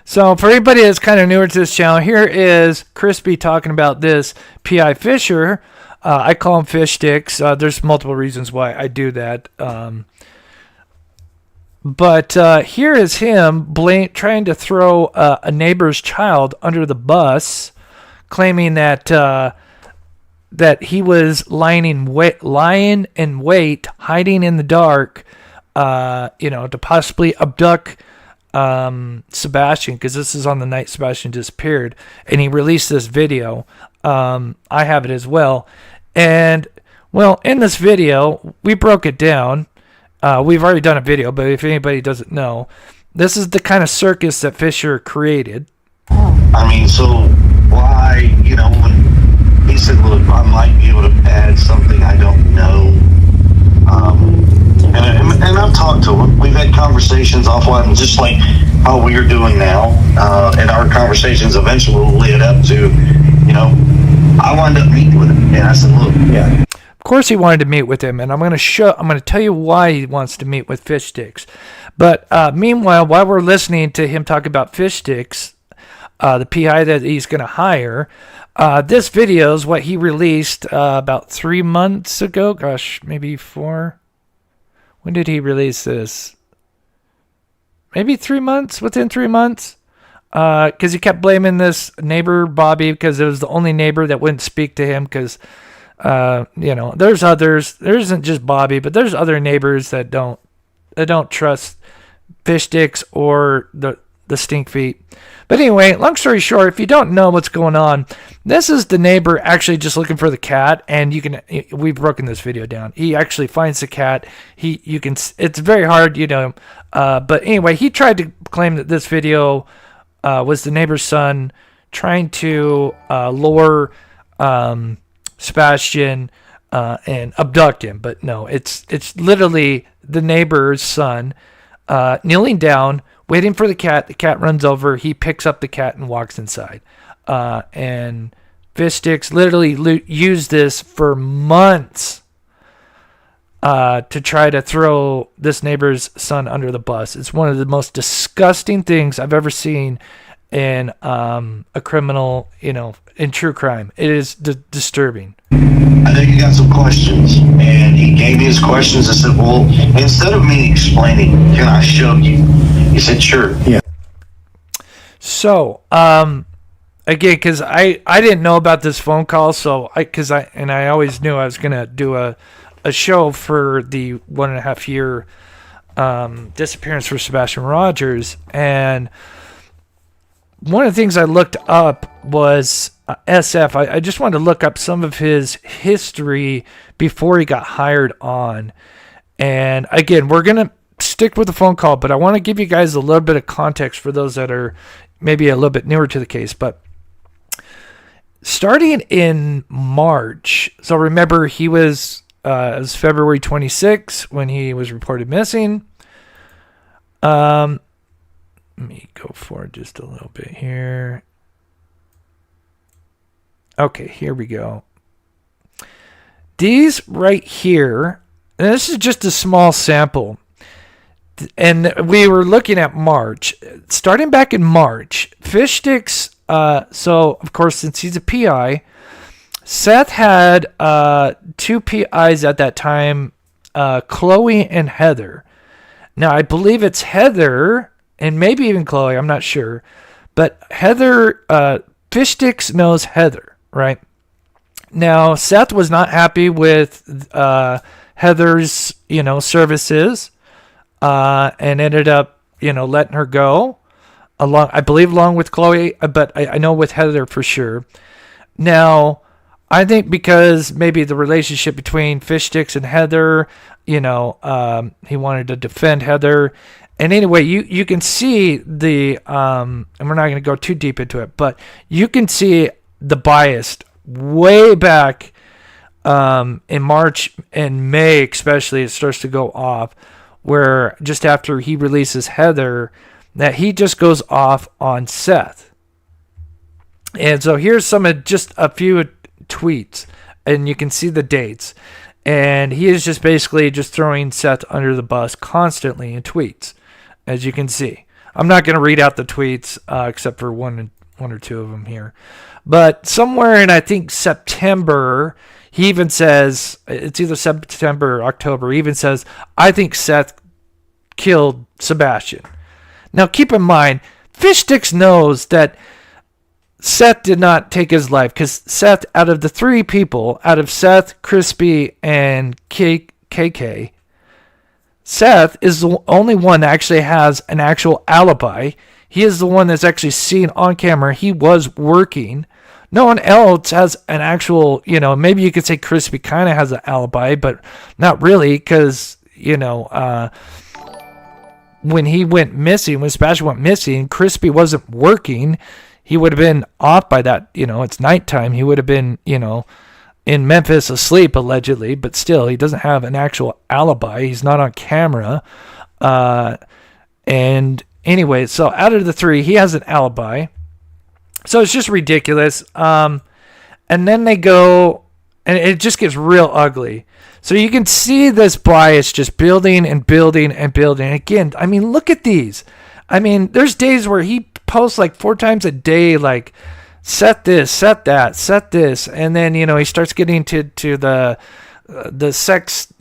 So for anybody that's kind of newer to this channel, here is Crispy talking about this P.I. Fisher. I call him Fish Sticks. There's multiple reasons why I do that. But here is him trying to throw a neighbor's child under the bus, claiming that he was lying in wait, hiding in the dark, to possibly abduct Sebastian, because this is on the night Sebastian disappeared, and he released this video. I have it as well. And, well, in this video, we broke it down. We've already done a video, but if anybody doesn't know, this is the kind of circus that Fisher created. I mean, so why, when he said, look, I might be able to add something I don't know. And I've talked to him. We've had conversations offline, just like how we're doing now. And our conversations eventually led up to, I wound up meeting with him. And I said, look. Yeah. Of course he wanted to meet with him, and I'm going to tell you why he wants to meet with Fish Sticks. But meanwhile, while we're listening to him talk about Fish Sticks, the PI that he's going to hire, this video is what he released about 3 months ago. Gosh, maybe 4. When did he release this? Maybe 3 months, within 3 months. Because he kept blaming this neighbor, Bobby, because it was the only neighbor that wouldn't speak to him. Because, there's others. There isn't just Bobby, but there's other neighbors that don't trust Fish Sticks or the stink feet. But anyway, long story short, if you don't know what's going on, this is the neighbor actually just looking for the cat, and we've broken this video down. He actually finds the cat. It's very hard, but anyway, he tried to claim that this video was the neighbor's son trying to lure Sebastian and abduct him, but no, it's literally the neighbor's son kneeling down, waiting for the cat. The cat runs over. He picks up the cat and walks inside. And Fish Sticks literally used this for months to try to throw this neighbor's son under the bus. It's one of the most disgusting things I've ever seen in a criminal, in true crime. It is disturbing. I know you got some questions, and he gave me his questions. I said, well, instead of me explaining, can I show you? He said, sure. Yeah. So, again, because I didn't know about this phone call, so I always knew I was going to do a show for the 1.5 year disappearance for Sebastian Rogers, and one of the things I looked up was SF. I just wanted to look up some of his history before he got hired on. And again, we're going to stick with the phone call, but I want to give you guys a little bit of context for those that are maybe a little bit newer to the case. But starting in March, so remember he was, it was February 26 when he was reported missing. Let me go forward just a little bit here. Okay, here we go. These right here, and this is just a small sample. And we were looking at March. Starting back in March, Fish Sticks, so of course, since he's a PI, Seth had 2 PIs at that time, Chloe and Heather. Now, I believe it's Heather, and maybe even Chloe, I'm not sure. But Heather, Fish Sticks knows Heather. Right. Now, Seth was not happy with Heather's, services, and ended up, letting her go I believe along with Chloe, but I know with Heather for sure. Now, I think because maybe the relationship between Fish Sticks and Heather, he wanted to defend Heather. And anyway, you can see the, and we're not going to go too deep into it, but you can see the bias way back in March and May, especially, it starts to go off, where just after he releases Heather, that he just goes off on Seth. And so here's some of just a few tweets, and you can see the dates. And he is just basically just throwing Seth under the bus constantly in tweets, as you can see. I'm not going to read out the tweets except for one or two of them here. But somewhere in, I think, September, he even says, it's either September or October, he even says, I think Seth killed Sebastian. Now, keep in mind, Fish Sticks knows that Seth did not take his life, because Seth, out of the 3 people, out of Seth, Crispy, and KK, Seth is the only one that actually has an actual alibi. He is the one that's actually seen on camera. He was working. No one else has an actual, maybe you could say Crispy kind of has an alibi, but not really, because, when he went missing, when Sebastian went missing, Crispy wasn't working. He would have been off by that, it's nighttime. He would have been, in Memphis asleep, allegedly, but still, he doesn't have an actual alibi. He's not on camera. And anyway, so out of the 3, he has an alibi. So it's just ridiculous. And then they go, and it just gets real ugly. So you can see this bias just building and building and building. Again, I mean, look at these. I mean, there's days where he posts like 4 times a day, like, set this, set that, set this. And then, he starts getting to the sex,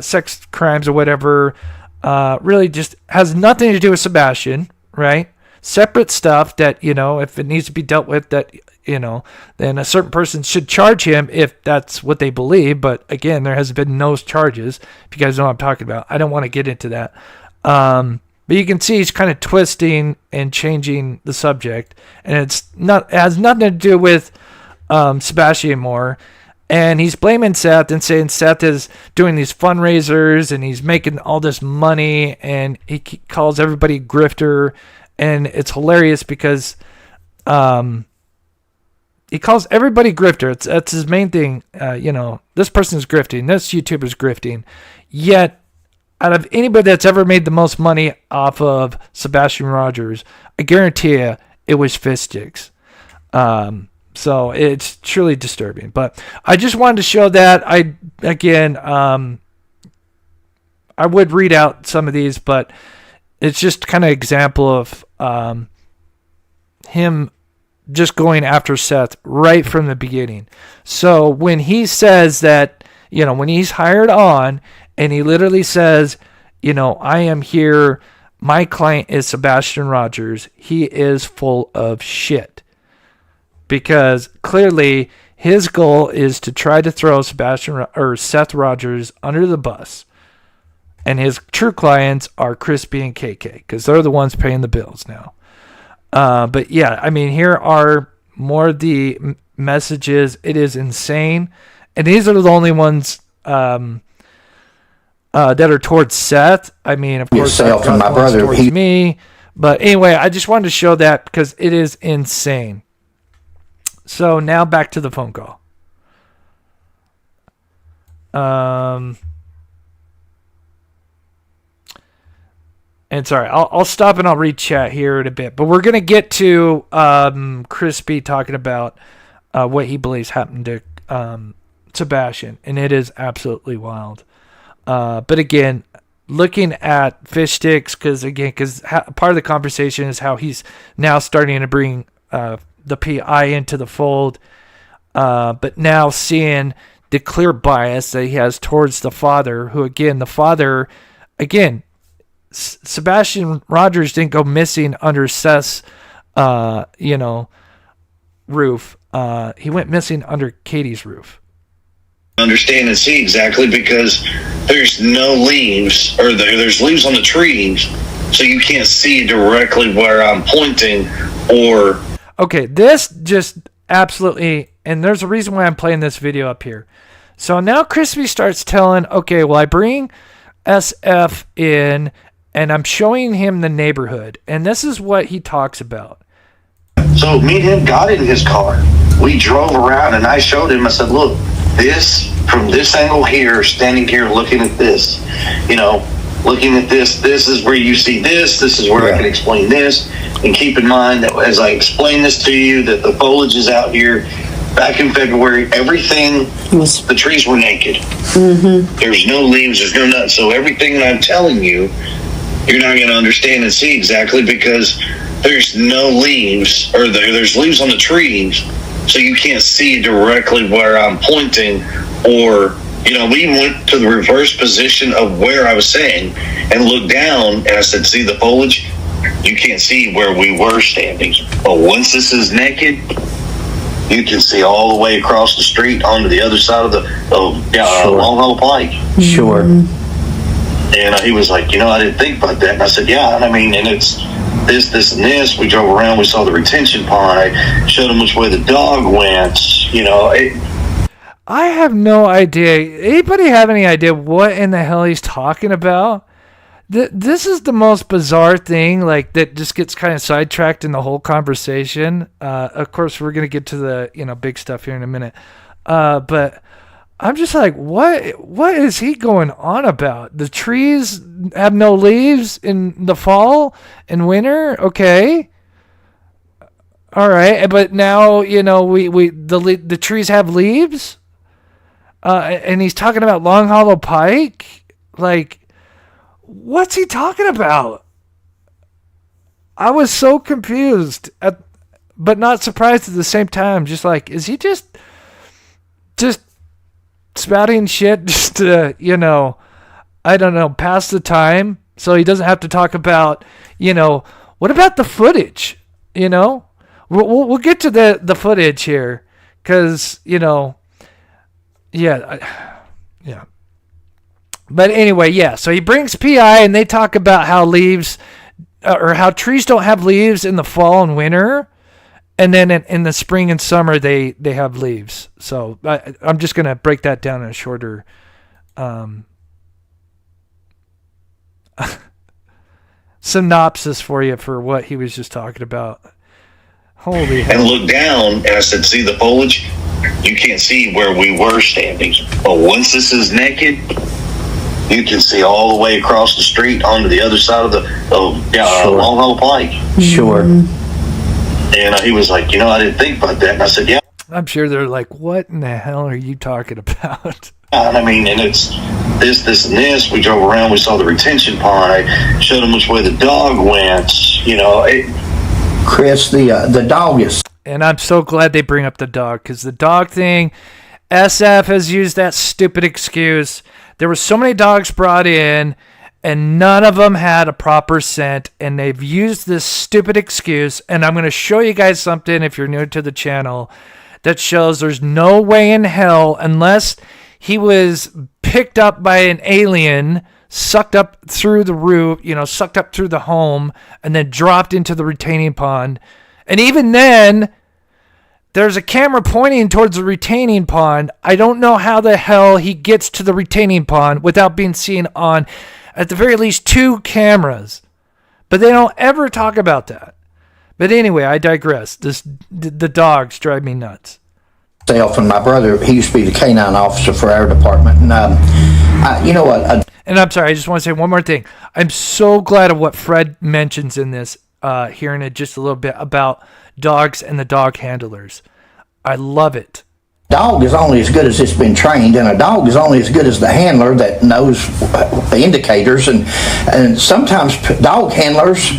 sex crimes or whatever. Really just has nothing to do with Sebastian, right? Separate stuff that, if it needs to be dealt with, that, then a certain person should charge him if that's what they believe. But again, there has been no charges. If you guys know what I'm talking about, I don't want to get into that. But you can see he's kind of twisting and changing the subject, and it has nothing to do with Sebastian anymore. And he's blaming Seth and saying Seth is doing these fundraisers and he's making all this money, and he calls everybody grifter. And it's hilarious because he calls everybody grifter. That's his main thing. This person's grifting, this YouTuber's grifting. Yet, out of anybody that's ever made the most money off of Sebastian Rogers, I guarantee you it was Fish Sticks. So it's truly disturbing. But I just wanted to show that. I would read out some of these, but it's just kind of example of him just going after Seth right from the beginning. So when he says that, when he's hired on, and he literally says, I am here, my client is Sebastian Rogers, he is full of shit. Because clearly his goal is to try to throw Seth Rogers under the bus. And his true clients are Crispy and KK, because they're the ones paying the bills now. But yeah, I mean, here are more of the messages. It is insane. And these are the only ones that are towards Seth. I mean, of course, Yourself and my brother, towards me. But anyway, I just wanted to show that because it is insane. So now back to the phone call. And sorry, I'll stop and I'll read chat here in a bit. But we're going to get to Crispy talking about what he believes happened to Sebastian. And it is absolutely wild. But again, looking at fish sticks, because part of the conversation is how he's now starting to bring the PI into the fold. But now seeing the clear bias that he has towards the father, who again, Sebastian Rogers didn't go missing under Seth's, roof. He went missing under Katie's roof. Understand and see exactly because there's no leaves, or there's leaves on the trees, so you can't see directly where I'm pointing. Or okay, this just absolutely, and there's a reason why I'm playing this video up here. So now Crispy starts telling, okay, well, I bring SF in and I'm showing him the neighborhood, and this is what he talks about. So me and him got in his car. We drove around and I showed him, I said, look, this, from this angle here, standing here looking at this, looking at this is where you see this is where I can explain this. And keep in mind that as I explain this to you, that the foliage is out here. Back in February, the trees were naked. Mm-hmm. There's no leaves, there's no nuts. So everything that I'm telling you, you're not going to understand and see exactly because there's no leaves, or there's leaves on the trees, so you can't see directly where I'm pointing. Or, we went to the reverse position of where I was saying and looked down, and I said, see the foliage? You can't see where we were standing. But once this is naked, you can see all the way across the street onto the other side of the Long Hollow Pike. Sure. And he was like, I didn't think about that. And I said, yeah, and it's this, and this. We drove around, we saw the retention pond. I showed him which way the dog went. I have no idea. Anybody have any idea what in the hell he's talking about? This is the most bizarre thing, that just gets kind of sidetracked in the whole conversation. Of course, we're going to get to the big stuff here in a minute. But I'm just like, what is he going on about? The trees have no leaves in the fall and winter? Okay. All right. But now, the trees have leaves? And he's talking about Long Hollow Pike? What's he talking about? I was so confused, but not surprised at the same time. Just is he just spouting shit just to, I don't know, pass the time so he doesn't have to talk about, what about the footage? We'll get to the footage here because, yeah. But anyway, yeah, so he brings PI and they talk about how leaves or how trees don't have leaves in the fall and winter. And then in the spring and summer, they have leaves. So I'm just going to break that down in a shorter synopsis for you for what he was just talking about. Holy hell. And looked down, and I said, see the foliage? You can't see where we were standing. But once this is naked, you can see all the way across the street onto the other side of the Long Hollow Pike. Sure. And he was like, I didn't think about that. And I said, yeah. I'm sure they're like, what in the hell are you talking about? And it's this, and this. We drove around, we saw the retention pond. I showed him which way the dog went. Chris, the dog is... And I'm so glad they bring up the dog, because the dog thing, SF has used that stupid excuse. There were so many dogs brought in, and none of them had a proper scent, and they've used this stupid excuse. And I'm going to show you guys something, if you're new to the channel, that shows there's no way in hell, unless he was picked up by an alien, sucked up through the roof, sucked up through the home, and then dropped into the retaining pond. And even then, there's a camera pointing towards the retaining pond. I don't know how the hell he gets to the retaining pond without being seen on, at the very least, 2 cameras. But they don't ever talk about that. But anyway, I digress. The dogs drive me nuts. Myself and my brother, he used to be the canine officer for our department. And, you know what? And I'm sorry, I just want to say one more thing. I'm so glad of what Fred mentions in this, hearing it just a little bit about dogs and the dog handlers. I love it. Dog is only as good as it's been trained, and a dog is only as good as the handler that knows the indicators. And sometimes dog handlers,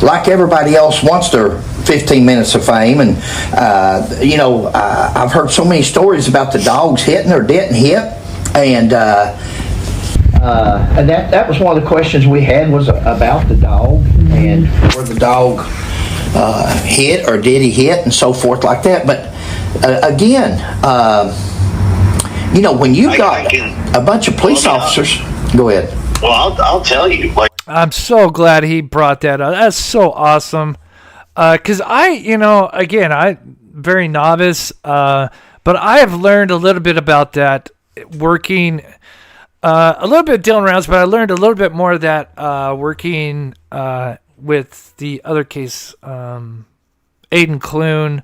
like everybody else, wants their 15 minutes of fame. And, I've heard so many stories about the dogs hitting or didn't hit. And that was one of the questions we had, was about the dog and where the dog hit or did he hit and so forth like that. But again, when you've got a bunch of police officers, go ahead. Well, I'll tell you. I'm so glad he brought that up. That's so awesome. Because I'm very novice, but I have learned a little bit about that working, a little bit dealing around, but I learned a little bit more of that working with the other case, Aiden Clune,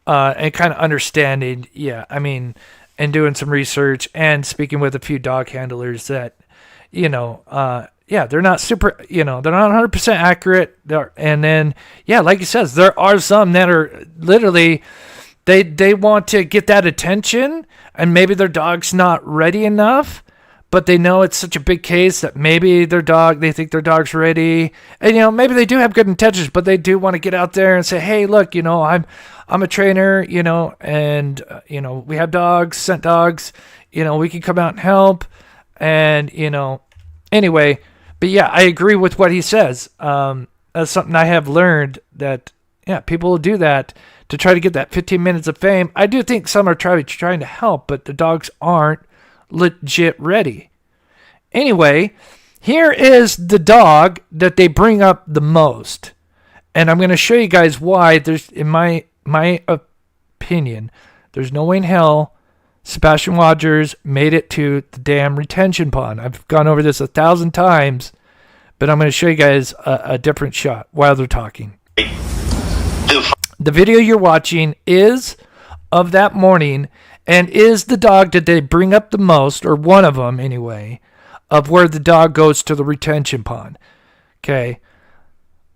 and kind of understanding, and doing some research and speaking with a few dog handlers that, they're not super, they're not 100% accurate. And then, like he says, there are some that are literally, they want to get that attention, and maybe their dog's not ready enough, but they know it's such a big case that maybe they think their dog's ready. And, maybe they do have good intentions, but they do want to get out there and say, hey, look, I'm a trainer, and, we have dogs, scent dogs, we can come out and help. And, anyway, but I agree with what he says. That's something I have learned, that, people will do that to try to get that 15 minutes of fame. I do think some are trying to help, but the dogs aren't legit ready. Anyway, here is the dog that they bring up the most. And I'm going to show you guys why there's, in my opinion, there's no way in hell Sebastian Rogers made it to the damn retention pond. I've gone over this 1,000 times, but I'm going to show you guys a different shot while they're talking. The video you're watching is of that morning, and is the dog that they bring up the most, or one of them anyway, of where the dog goes to the retention pond. Okay.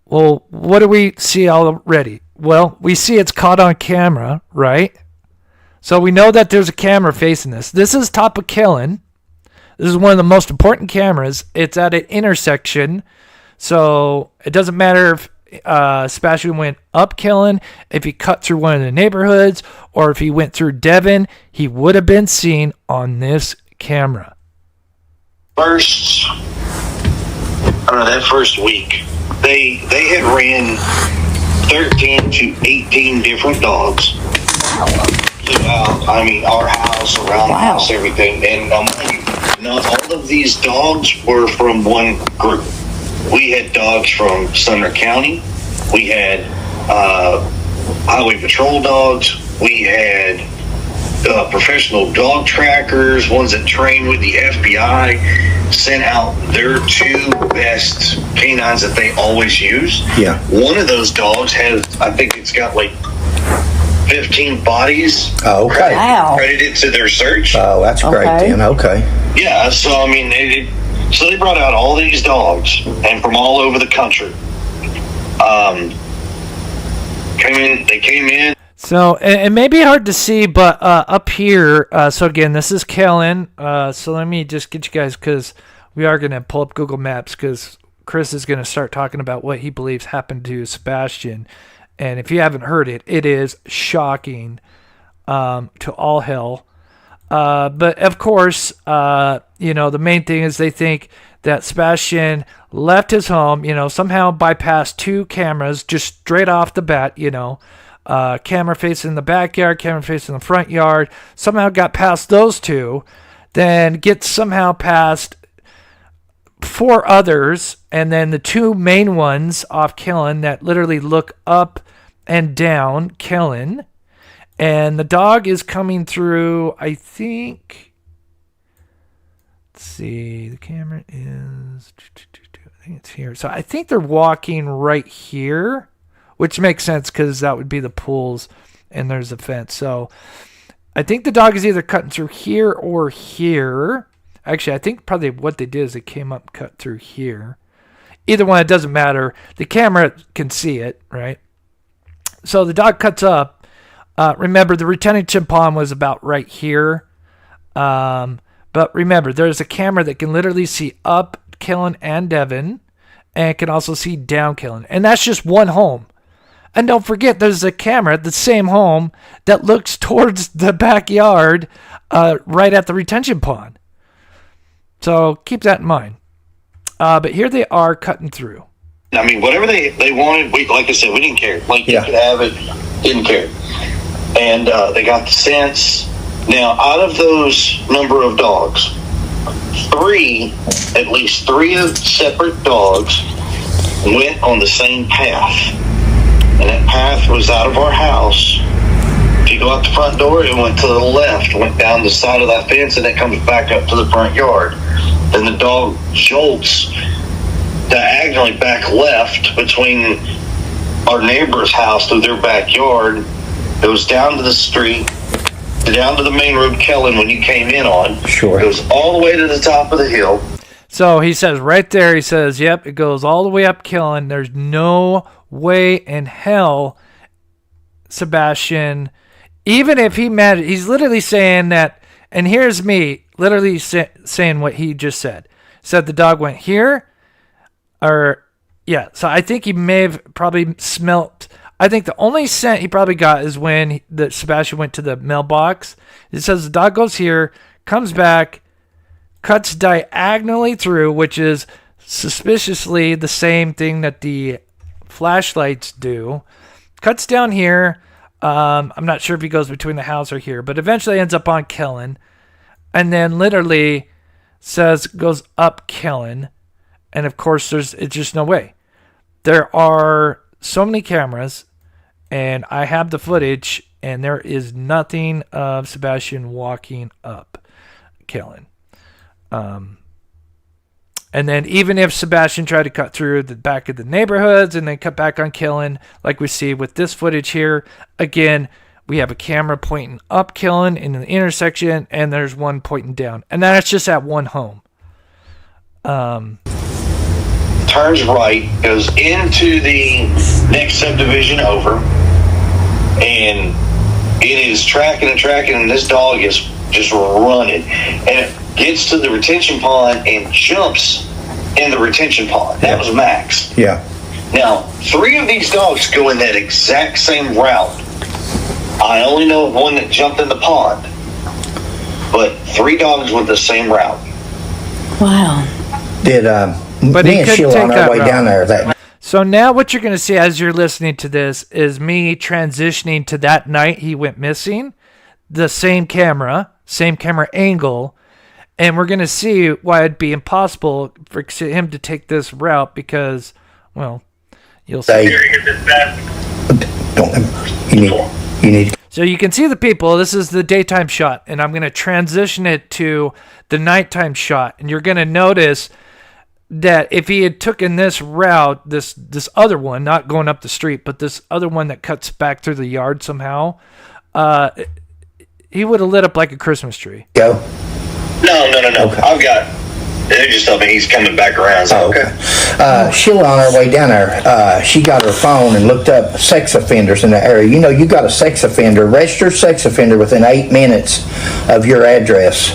Well, what do we see already? Well, we see it's caught on camera, right? So we know that there's a camera facing this. This is top of Killen. This is one of the most important cameras. It's at an intersection. So it doesn't matter if Sebastian went up Killen, if he cut through one of the neighborhoods, or if he went through Devon, he would have been seen on this camera. That first week, they had ran 13 to 18 different dogs throughout, our house, around the house, everything. And not all of these dogs were from one group. We had dogs from Sumner County. We had highway patrol dogs. We had professional dog trackers, ones that train with the FBI, sent out their 2 best canines that they always use. Yeah. One of those dogs has, I think it's got 15 bodies credited to their search. Oh, that's great, then. Okay. Yeah, so they brought out all these dogs, and from all over the country. They came in. So it may be hard to see, but up here, so again, this is Kellen. So let me just get you guys, because we are going to pull up Google Maps, because Chris is going to start talking about what he believes happened to Sebastian. And if you haven't heard it, it is shocking to all hell. But of course, the main thing is they think that Sebastian left his home, somehow bypassed 2 cameras just straight off the bat, camera facing the backyard, camera facing the front yard, somehow got past those 2, then gets somehow past 4 others, and then the 2 main ones off Killen that literally look up and down Killen, And the dog is coming through, I think. Let's see. The camera is... I think it's here. So I think they're walking right here, which makes sense because that would be the pools and there's a fence. So I think the dog is either cutting through here or here. Actually, I think probably what they did is they came up, cut through here. Either one, it doesn't matter. The camera can see it, right? So the dog cuts up. Remember, the retention pond was about right here. But remember, there's a camera that can literally see up Kellen and Devin, and it can also see down Kellen. And that's just one home. And don't forget, there's a camera at the same home that looks towards the backyard right at the retention pond. So keep that in mind. But here they are cutting through. I mean, whatever they wanted, like I said, we didn't care. Like, you could have it, didn't care. And they got the sense. Now, out of those number of dogs, at least three separate dogs went on the same path. And that path was out of our house. If you go out the front door, it went to the left, went down the side of that fence, and it comes back up to the front yard. Then the dog jolts diagonally back left between our neighbor's house through their backyard. It was down to the street, down to the main road, Kellen, when you came in on. Sure. It was all the way to the top of the hill. So he says right there, he says, yep, it goes all the way up Kellen. There's no way in hell, Sebastian, even if he meant it, he's literally saying that, and here's me literally saying what he just said. Said the dog went here, or, yeah, so I think he may have probably smelt. I think the only scent he probably got is when Sebastian went to the mailbox. It says the dog goes here, comes back, cuts diagonally through, which is suspiciously the same thing that the flashlights do. Cuts down here. I'm not sure if he goes between the house or here, but eventually ends up on Kellen. And then literally says goes up Kellen. And of course, it's just no way. There are so many cameras, and I have the footage, and there is nothing of Sebastian walking up Kellen. And then even if Sebastian tried to cut through the back of the neighborhoods and then cut back on Kellen, like we see with this footage here, again, we have a camera pointing up Kellen in the intersection, and there's one pointing down. And that's just at one home. Turns right, goes into the next subdivision over, and it is tracking, and this dog is just running. And it gets to the retention pond and jumps in the retention pond. That was Max. Yeah. Now, three of these dogs go in that exact same route. I only know of one that jumped in the pond, but three dogs went the same route. Wow. Did But me he and could Sheila take on that our way route. down there? So now what you're going to see as you're listening to this is me transitioning to that night he went missing, the same camera angle, and we're going to see why it'd be impossible for him to take this route because, well, you'll see. You need. So you can see the people. This is the daytime shot, and I'm going to transition it to the nighttime shot, and you're going to notice that if he had taken this route, this other one, not going up the street, but this other one that cuts back through the yard somehow, he would have lit up like a Christmas tree. Go. No. Okay. I've got. They just told me he's coming back around. So, okay. Sheila on her way down there, she got her phone and looked up sex offenders in the area. You know, you got a sex offender, registered sex offender within 8 minutes of your address.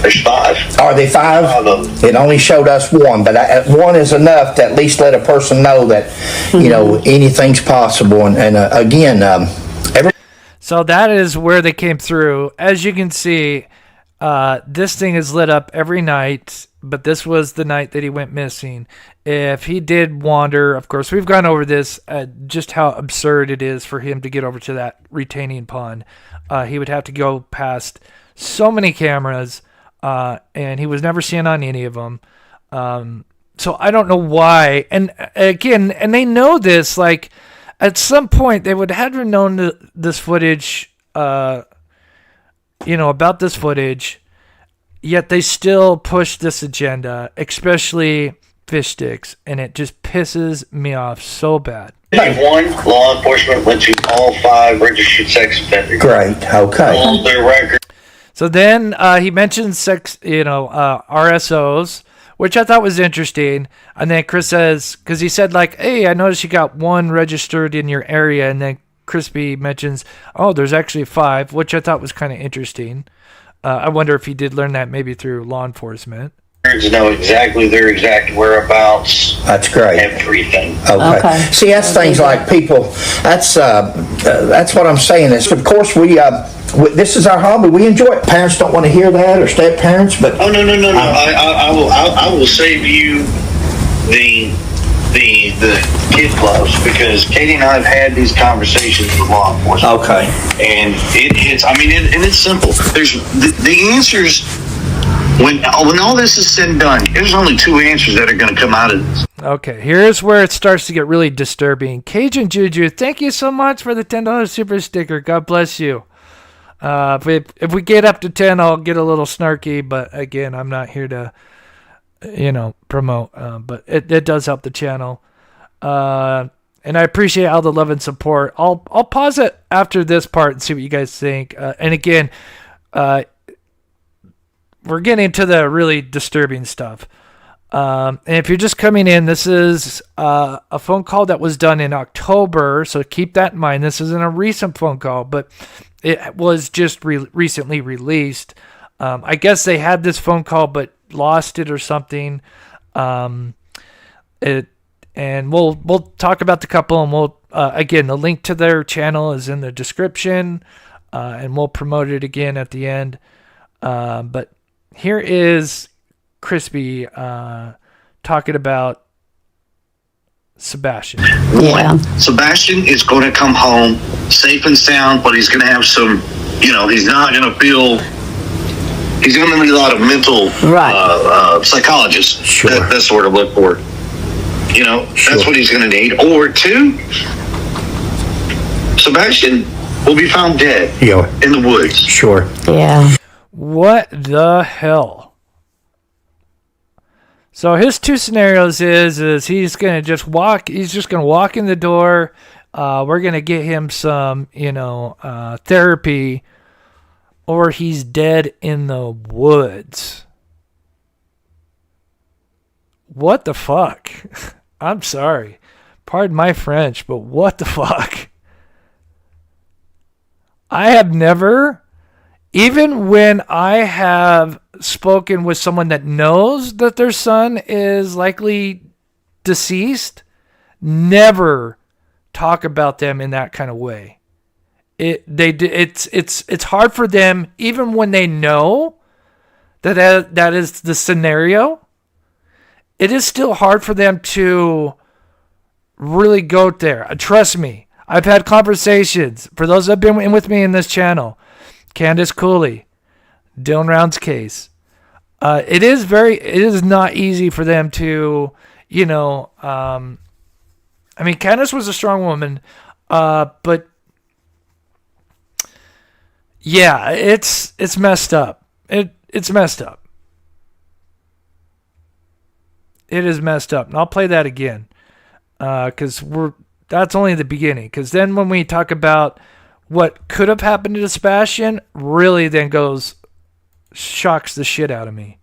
There's 5. Are they 5? It only showed us 1, but 1 is enough to at least let a person know that, you know, anything's possible. And again, So that is where they came through. As you can see, this thing is lit up every night, but this was the night that he went missing. If he did wander, of course, we've gone over this, just how absurd it is for him to get over to that retaining pond. He would have to go past so many cameras, and he was never seen on any of them. So I don't know why. And again, and they know this, like, at some point they would have known this footage about this footage, yet they still push this agenda, especially fish sticks, and it just pisses me off so bad. One, law enforcement went to all 5 registered sex offenders. Great. Okay. All their records. So then he mentioned RSOs, which I thought was interesting. And then Chris says, because he said like, hey, I noticed you got 1 registered in your area. And then Crispy mentions, oh, there's actually 5, which I thought was kind of interesting. I wonder if he did learn that maybe through law enforcement. Know exactly their exact whereabouts. That's great. Everything. Okay. See, that's things like people. That's what I'm saying. Is of course this is our hobby. We enjoy it. Parents don't want to hear that, or step parents, but no. I will save you the kid clubs, because Katie and I have had these conversations with law enforcement. Okay. And it's simple. There's the answers. When all this is said and done, there's only 2 answers that are going to come out of this. Okay, here's where it starts to get really disturbing. Cajun Juju, thank you so much for the $10 super sticker. God bless you. If we get up to 10, I'll get a little snarky, but again, I'm not here to, promote. But it does help the channel. And I appreciate all the love and support. I'll pause it after this part and see what you guys think. And again, we're getting to the really disturbing stuff. And if you're just coming in, this is a phone call that was done in October, so keep that in mind. This isn't a recent phone call, but it was just recently released. I guess they had this phone call but lost it or something. And we'll talk about the couple, and we'll again, the link to their channel is in the description, and we'll promote it again at the end. But here is Crispy talking about Sebastian. Yeah. Sebastian is going to come home safe and sound, but he's going to have some, he's not going to feel, he's going to need a lot of mental psychologists. Sure. That's the word I look for. That's what he's going to need. Or 2, Sebastian will be found dead in the woods. Sure. Yeah. What the hell? So his 2 scenarios is he's going to just walk. He's just going to walk in the door. We're going to get him some, therapy, or he's dead in the woods. What the fuck? I'm sorry. Pardon my French, but what the fuck? I have never, even when I have spoken with someone that knows that their son is likely deceased, never talk about them in that kind of way. It's hard for them, even when they know that is the scenario. It is still hard for them to really go there. Trust me, I've had conversations. For those that have been with me in this channel, Candace Cooley, Dylan Round's case. It is not easy for them to, Candace was a strong woman, but yeah, it's messed up. It's messed up. It is messed up. And I'll play that again, because that's only the beginning. Because then when we talk about what could have happened to Sebastian, really then shocks the shit out of me.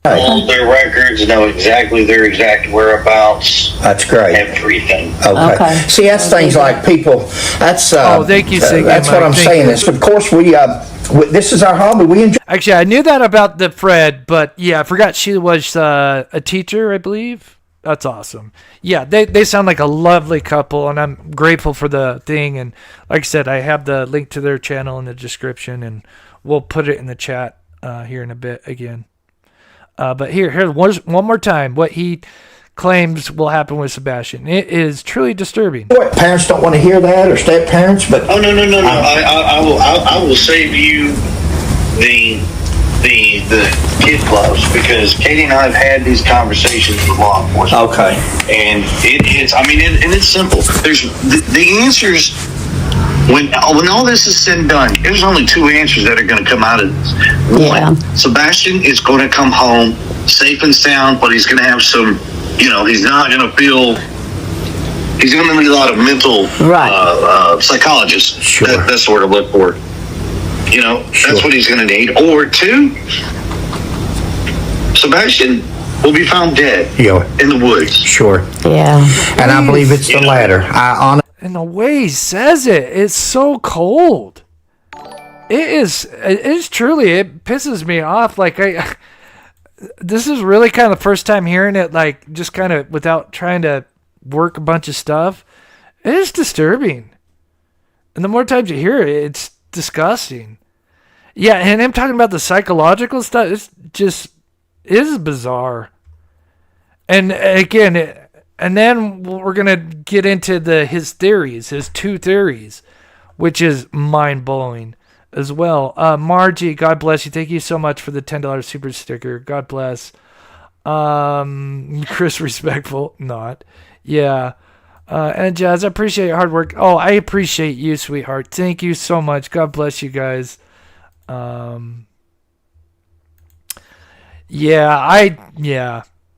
All their records, know exactly their exact whereabouts. That's great. Everything. Okay. See, that's things like people. That's thank you, Siggy. That's what I'm saying. Is of course this is our hobby. We enjoy. Actually, I knew that about the Fred, but yeah, I forgot she was a teacher, I believe. That's awesome. Yeah, they sound like a lovely couple, and I'm grateful for the thing. And like I said, I have the link to their channel in the description, and we'll put it in the chat here in a bit again. But here's one more time what he claims will happen with Sebastian. It is truly disturbing. Parents don't want to hear that, or step parents, but no. I will save you the kid clubs, because Katie and I have had these conversations with law enforcement. Okay. And it's simple. There's the answers. when all this is said and done, there's only two answers that are going to come out of this. One, Sebastian is going to come home safe and sound, but he's going to have some, he's not going to feel. He's going to need a lot of mental psychologists. Sure. That's the word I look for. That's what he's going to need. Or two, Sebastian will be found dead in the woods. Sure. Yeah. And I believe it's the latter. And the way he says it's so cold. It is truly, it pisses me off. Like, this is really kind of the first time hearing it, like, just kind of without trying to work a bunch of stuff. It is disturbing. And the more times you hear it, it's disgusting. Yeah, and him talking about the psychological stuff, it's just, it is bizarre. And again, and then we're going to get into his two theories, which is mind-blowing as well. Margie, God bless you. Thank you so much for the $10 super sticker. God bless. Chris, respectful. Not. Yeah. And Jazz, I appreciate your hard work. Oh, I appreciate you, sweetheart. Thank you so much. God bless you guys. Yeah.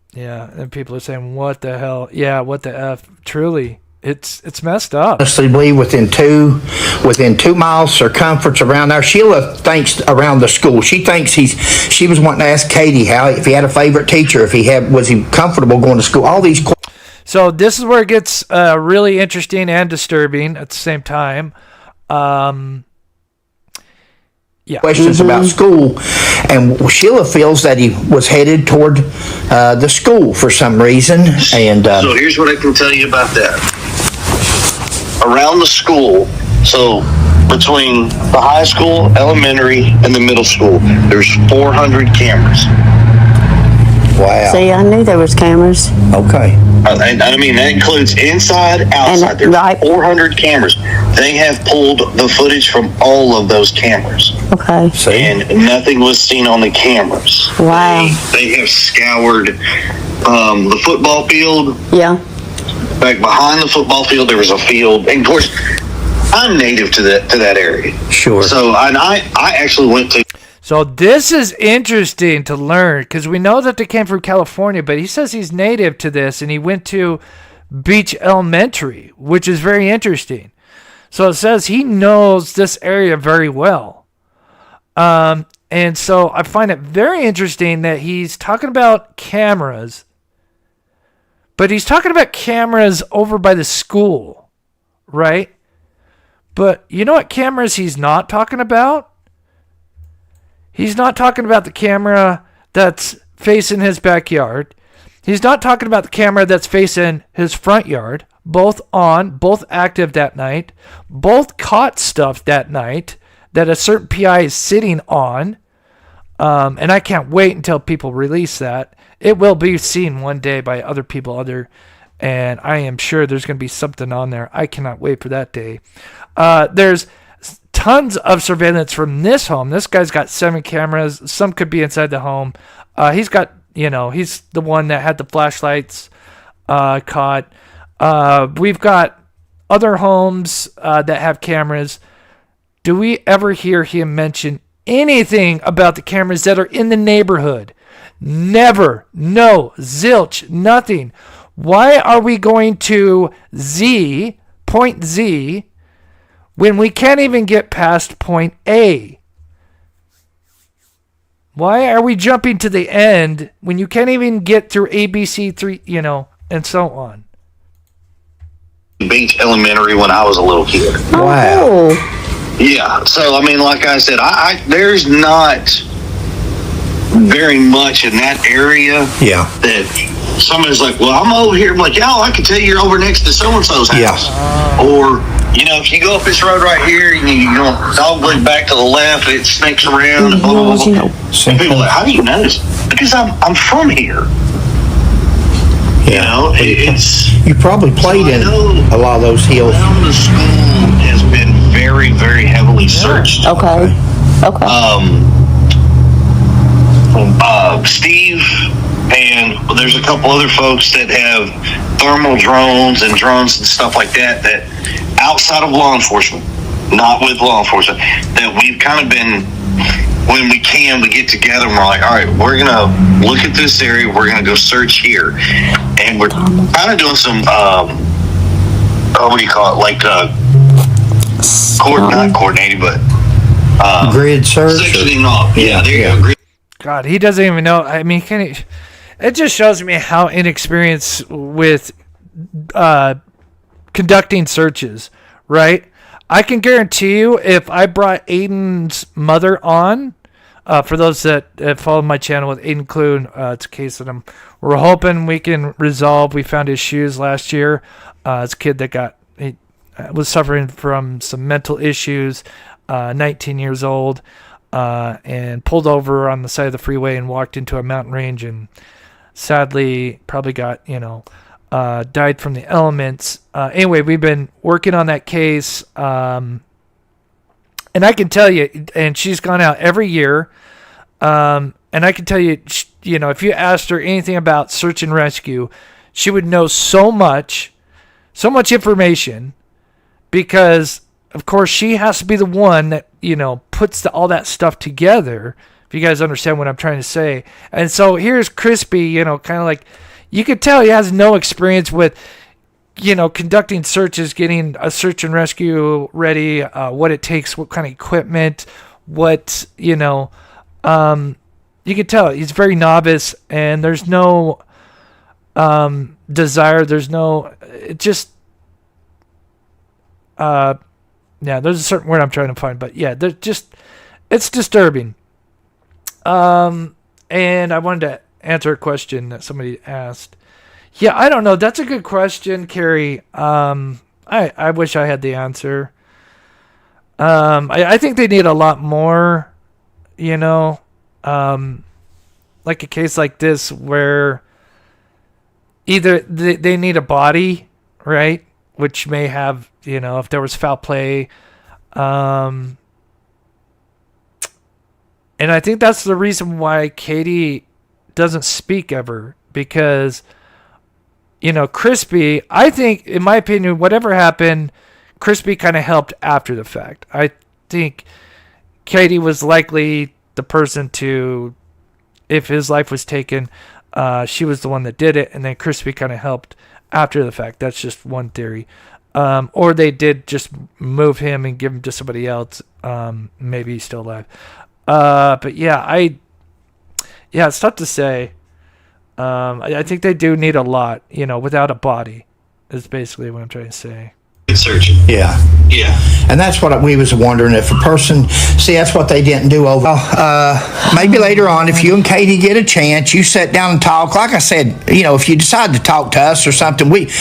And people are saying, what the hell? Yeah, what the F? Truly, it's messed up. Honestly believe within 2 miles circumference around there. Sheila thinks around the school. She thinks she was wanting to ask Katie if he had a favorite teacher, was he comfortable going to school, all these questions. So this is where it gets really interesting and disturbing at the same time. Questions about school, and Sheila feels that he was headed toward the school for some reason. And so here's what I can tell you about that. Around the school, so between the high school, elementary, and the middle school, there's 400 cameras. Wow. See, I knew there was cameras. Okay. I mean, that includes inside, outside. There's 400 cameras. They have pulled the footage from all of those cameras. Okay. And nothing was seen on the cameras. Wow. They have scoured the football field. Yeah. Back behind the football field, there was a field. And, of course, I'm native to that area. Sure. So, I actually went to... So this is interesting to learn, because we know that they came from California, but he says he's native to this, and he went to Beach Elementary, which is very interesting. So it says he knows this area very well. And so I find it very interesting that he's talking about cameras, but he's talking about cameras over by the school, right? But you know what cameras he's not talking about? He's not talking about the camera that's facing his backyard. He's not talking about the camera that's facing his front yard. Both active that night. Both caught stuff that night that a certain PI is sitting on. And I can't wait until people release that. It will be seen one day by other people, and I am sure there's going to be something on there. I cannot wait for that day. There's tons of surveillance from this home. This guy's got 7 cameras. Some could be inside the home. He's got, he's the one that had the flashlights caught. We've got other homes that have cameras. Do we ever hear him mention anything about the cameras that are in the neighborhood? Never. No. Zilch. Nothing. Why are we going to point Z, when we can't even get past point A? Why are we jumping to the end when you can't even get through ABC 3, and so on? Beach Elementary when I was a little kid. Wow. Yeah. So, I mean, like I said, there's not very much in that area that somebody's like, well, I'm over here. I'm like, I can tell you're over next to so-and-so's house. Yeah. Or, if you go up this road right here, and you go dogleg back to the left, it snakes around. And blah, blah, blah. And people are like, how do you know this? Because I'm from here. Yeah. You probably played in a lot of those hills. The school has been very, very heavily searched. Okay. Steve and there's a couple other folks that have thermal drones and stuff like that outside of law enforcement, not with law enforcement, that we've kind of been, when we can, we get together and we're like, all right, we're going to look at this area, we're going to go search here. And we're kind of doing some, what do you call it, like not coordinating, but grid search. Sectioning off. Yeah, there you go. Grid. God, he doesn't even know. I mean, it just shows me how inexperienced with conducting searches, right? I can guarantee you, if I brought Aiden's mother on, for those that follow my channel with Aiden Clune, it's a case that we're hoping we can resolve. We found his shoes last year. It's a kid that was suffering from some mental issues, 19 years old, and pulled over on the side of the freeway and walked into a mountain range and sadly probably got, died from the elements. Anyway, we've been working on that case. And I can tell you, and she's gone out every year. And I can tell you, if you asked her anything about search and rescue, she would know so much information, because of course she has to be the one that, puts all that stuff together, if you guys understand what I'm trying to say. And so here's Crispy, kind of like, you could tell he has no experience with, conducting searches, getting a search and rescue ready, what it takes, what kind of equipment, you can tell he's very novice, and there's no desire, there's no, it just, there's a certain word I'm trying to find, but yeah, it's disturbing. And I wanted to answer a question that somebody asked. Yeah, I don't know. That's a good question, Carrie. I wish I had the answer. I think they need a lot more, like a case like this where either they need a body, right? Which may have, if there was foul play. And I think that's the reason why Katie doesn't speak ever, because, Crispy, I think, in my opinion, whatever happened, Crispy kind of helped after the fact. I think Katie was likely the person to, if his life was taken, she was the one that did it, and then Crispy kind of helped after the fact. That's just one theory. Or they did just move him and give him to somebody else. Maybe he's still alive. But yeah, it's tough to say. I think they do need a lot, without a body, is basically what I'm trying to say. Searching. Yeah. And that's what we was wondering, if a person, that's what they didn't do over. Maybe later on, if you and Katie get a chance, you sit down and talk. Like I said, if you decide to talk to us or something, we'd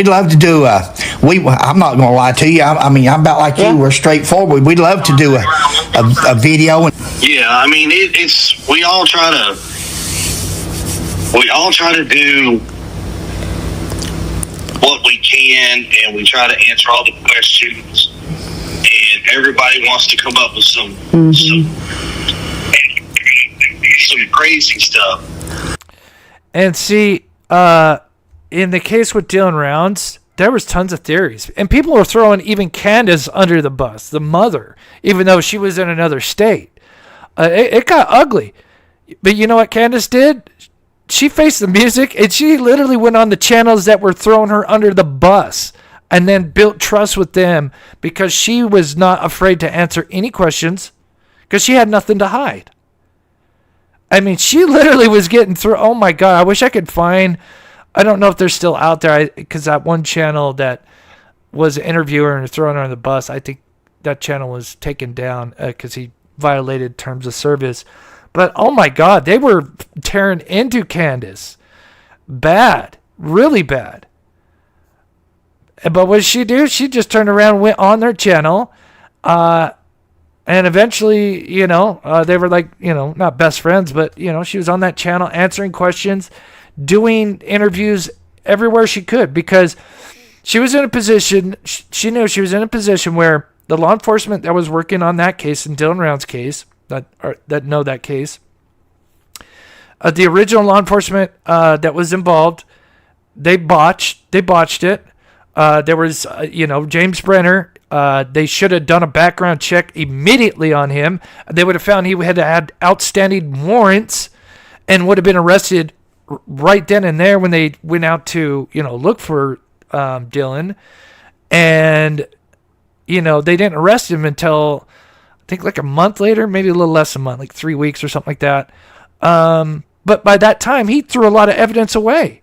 love to do I'm not going to lie to you. I'm about like you. We're straightforward. We'd love to do a video. Yeah, I mean, we all try to do what we can, and we try to answer all the questions, and everybody wants to come up with some crazy stuff. And see, in the case with Dylan Rounds, there was tons of theories, and people were throwing even Candace under the bus, the mother, even though she was in another state. It got ugly. But you know what Candace did? She faced the music, and she literally went on the channels that were throwing her under the bus, and then built trust with them, because she was not afraid to answer any questions, because she had nothing to hide. I mean, she literally was getting through. Oh my God, I wish I could find, I don't know if they're still out there, because that one channel that was an interviewer and throwing her on the bus, I think that channel was taken down because he violated terms of service. But oh my God, they were tearing into Candace. Bad. Really bad. But what did she do? She just turned around and went on their channel. And eventually, they were like, not best friends, but, she was on that channel answering questions, doing interviews everywhere she could, because she was in a position, she knew she was in a position where the law enforcement that was working on that case, in Dylan Round's case, that know that case, the original law enforcement that was involved, they botched it. There was James Brenner They should have done a background check immediately on him. They would have found he had outstanding warrants and would have been arrested right then and there when they went out to, look for Dylan. And, they didn't arrest him until, I think, like a month later, maybe a little less than a month, like 3 weeks or something like that. But by that time, he threw a lot of evidence away.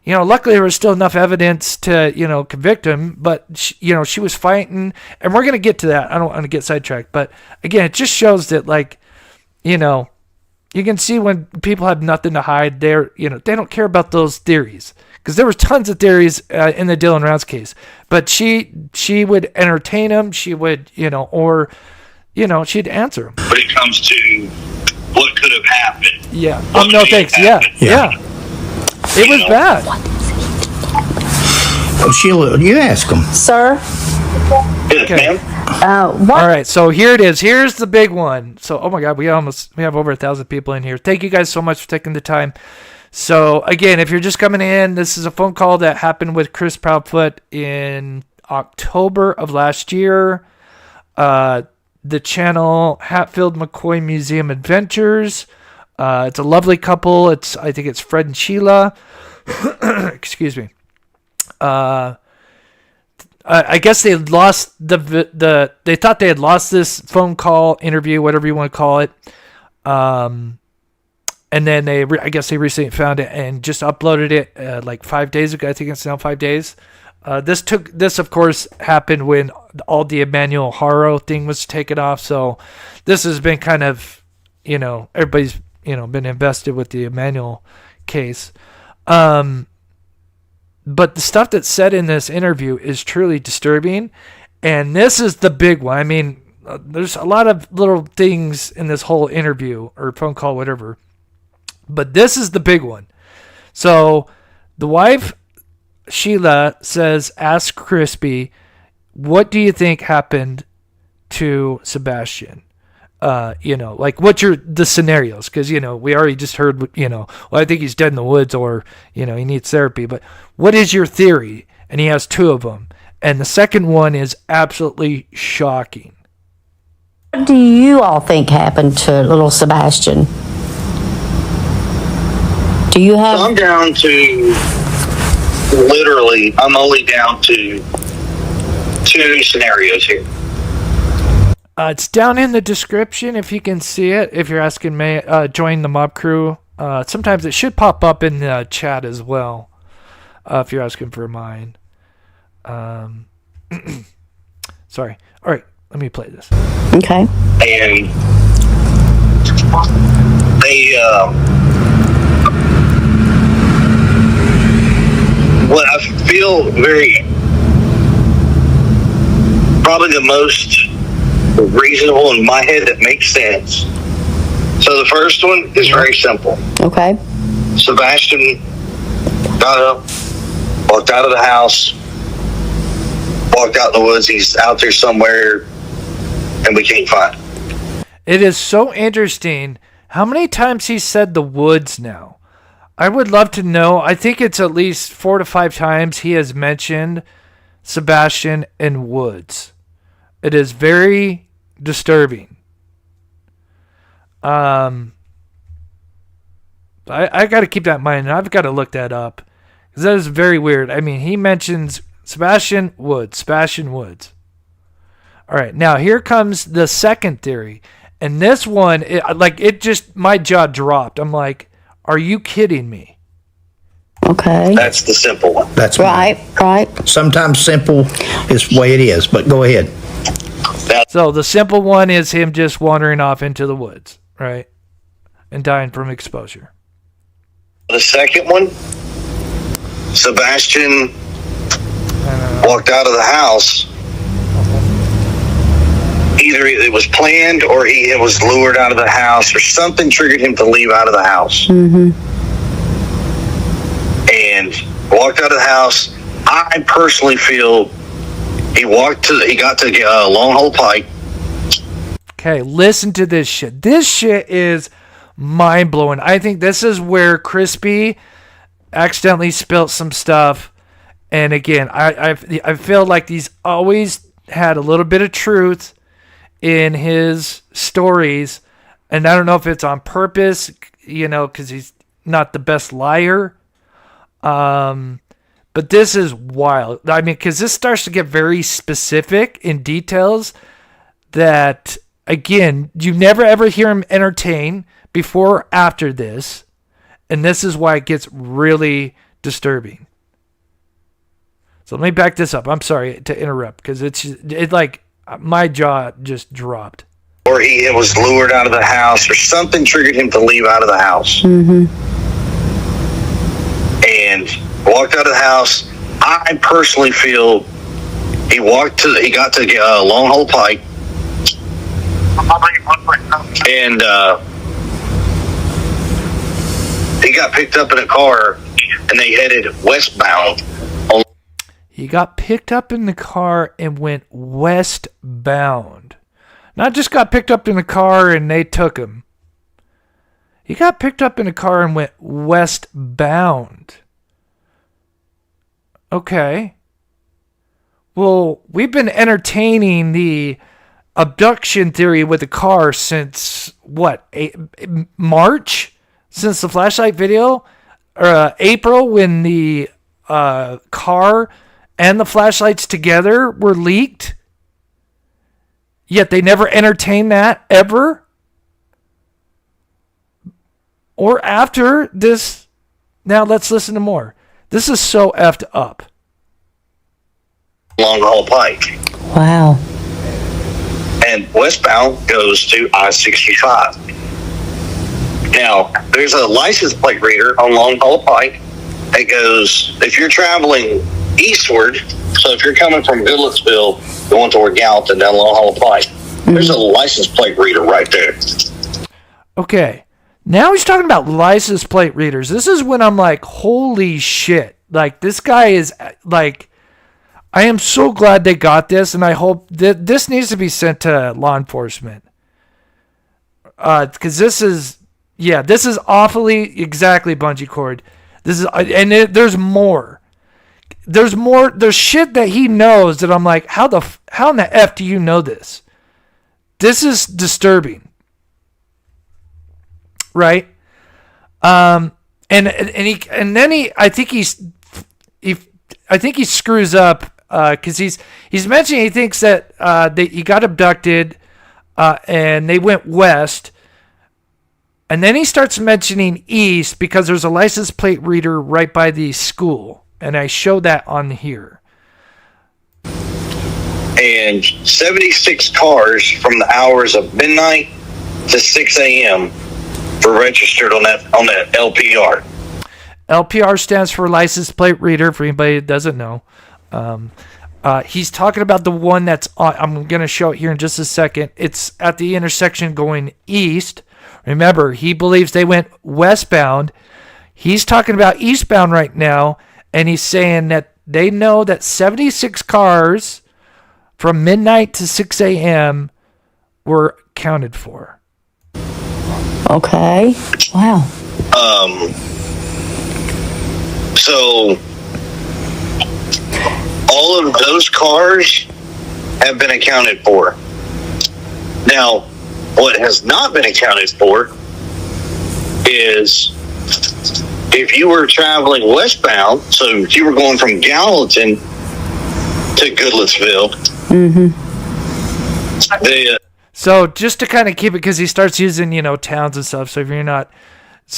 Luckily there was still enough evidence to, convict him, but she was fighting, and we're going to get to that. I don't want to get sidetracked, but again, it just shows that, like, you can see when people have nothing to hide, they don't care about those theories, because there was tons of theories in the Dylan Rounds case, but she would entertain them. She would, or, she'd answer them. When it comes to what could have happened. Yeah. No, thanks. Yeah. It was bad. Oh, Sheila, you ask them. Sir? Okay. All right, so here it is. Here's the big one. So, oh my God, we have over 1,000 people in here. Thank you guys so much for taking the time. So, again, if you're just coming in, this is a phone call that happened with Chris Proudfoot in October of last year. The channel Hatfield McCoy Museum Adventures. It's a lovely couple. I think it's Fred and Sheila. Excuse me. I guess they lost they thought they had lost this phone call interview, whatever you want to call it. And then I guess they recently found it and just uploaded it like 5 days ago. I think it's now 5 days. This of course happened when all the Emmanuel Haro thing was taken off. So this has been kind of, everybody's, been invested with the Emmanuel case. But the stuff that's said in this interview is truly disturbing. And this is the big one. I mean, there's a lot of little things in this whole interview or phone call, whatever. But this is the big one. So the wife, Sheila, says, ask Crispy, what do you think happened to Sebastian? Like what's the scenarios? Because, we already just heard, well, I think he's dead in the woods or, he needs therapy. But what is your theory? And he has two of them. And the second one is absolutely shocking. What do you all think happened to little Sebastian? Do you have... I'm down to, I'm only down to 2 scenarios here. It's down in the description if you can see it. If you're asking me, join the mob crew. Sometimes it should pop up in the chat as well. If you're asking for mine. Sorry. All right, let me play this. Okay. And they, what I feel probably the most reasonable in my head that makes sense. So the first one is very simple. Okay. Sebastian got up, walked out of the house, walked out in the woods. He's out there somewhere, and we can't find him. It is so interesting how many times he said the woods now. I would love to know. I think it's at least 4 to 5 times he has mentioned Sebastian and woods. It is very disturbing. I got to keep that in mind, and I've got to look that up because that is very weird. I mean, he mentions Sebastian Woods. All right, now here comes the second theory, and this one, my jaw dropped. I'm like, are you kidding me? Okay. That's the simple one. That's right. Sometimes simple is the way it is, but go ahead. So the simple one is him just wandering off into the woods, right? And dying from exposure. The second one, Sebastian walked out of the house. Either it was planned or he was lured out of the house or something triggered him to leave out of the house. Mm-hmm. And walked out of the house. I personally feel he got to Long Hole Pike. Okay, listen to this shit. This shit is mind-blowing. I think this is where Crispy accidentally spilt some stuff. And again, I feel like these always had a little bit of truth in his stories, and I don't know if it's on purpose, because he's not the best liar. But this is wild. I mean, because this starts to get very specific in details that, again, you never ever hear him entertain before or after this. And this is why it gets really disturbing. So let me back this up. I'm sorry to interrupt, because it's like my jaw just dropped. Or he was lured out of the house, or something triggered him to leave out of the house. And walked out of the house. I personally feel he got to Long Hole Pike, and he got picked up in a car, and they headed westbound. He got picked up in the car and went westbound. Not just got picked up in the car and they took him. He got picked up in a car and went westbound. Okay. Well, we've been entertaining the abduction theory with the car since, March? Since the flashlight video? Or April, when the car and the flashlights together were leaked? Yet they never entertained that, ever? Or after this. Now let's listen to more. This is so effed up. Long Hole Pike. Wow. And westbound goes to I-65. Now, there's a license plate reader on Long Hole Pike that goes, if you're traveling eastward, so if you're coming from Goodlettsville going toward Gallatin down Long Hole Pike, there's a license plate reader right there. Okay. Now he's talking about license plate readers. This is when I'm like, holy shit. Like, this guy is, like, I am so glad they got this, and I hope that this needs to be sent to law enforcement. Because this is awfully, exactly, bungee cord. This is, and there's more. There's shit that he knows that I'm like, how in the F do you know this? This is disturbing. Right? I think he screws up because he's mentioning he thinks that he got abducted and they went west, and then he starts mentioning east because there's a license plate reader right by the school, and I show that on here. And 76 cars from the hours of midnight to 6 a.m. were registered on that LPR. LPR stands for license plate reader, for anybody that doesn't know. He's talking about the one that's on, I'm going to show it here in just a second. It's at the intersection going east. Remember, he believes they went westbound. He's talking about eastbound right now, and he's saying that they know that 76 cars from midnight to 6 a.m. were accounted for. Okay. Wow. So all of those cars have been accounted for. Now, what has not been accounted for is if you were traveling westbound, so if you were going from Gallatin to Goodlettsville, so just to kind of keep it, because he starts using, towns and stuff. So if you're not,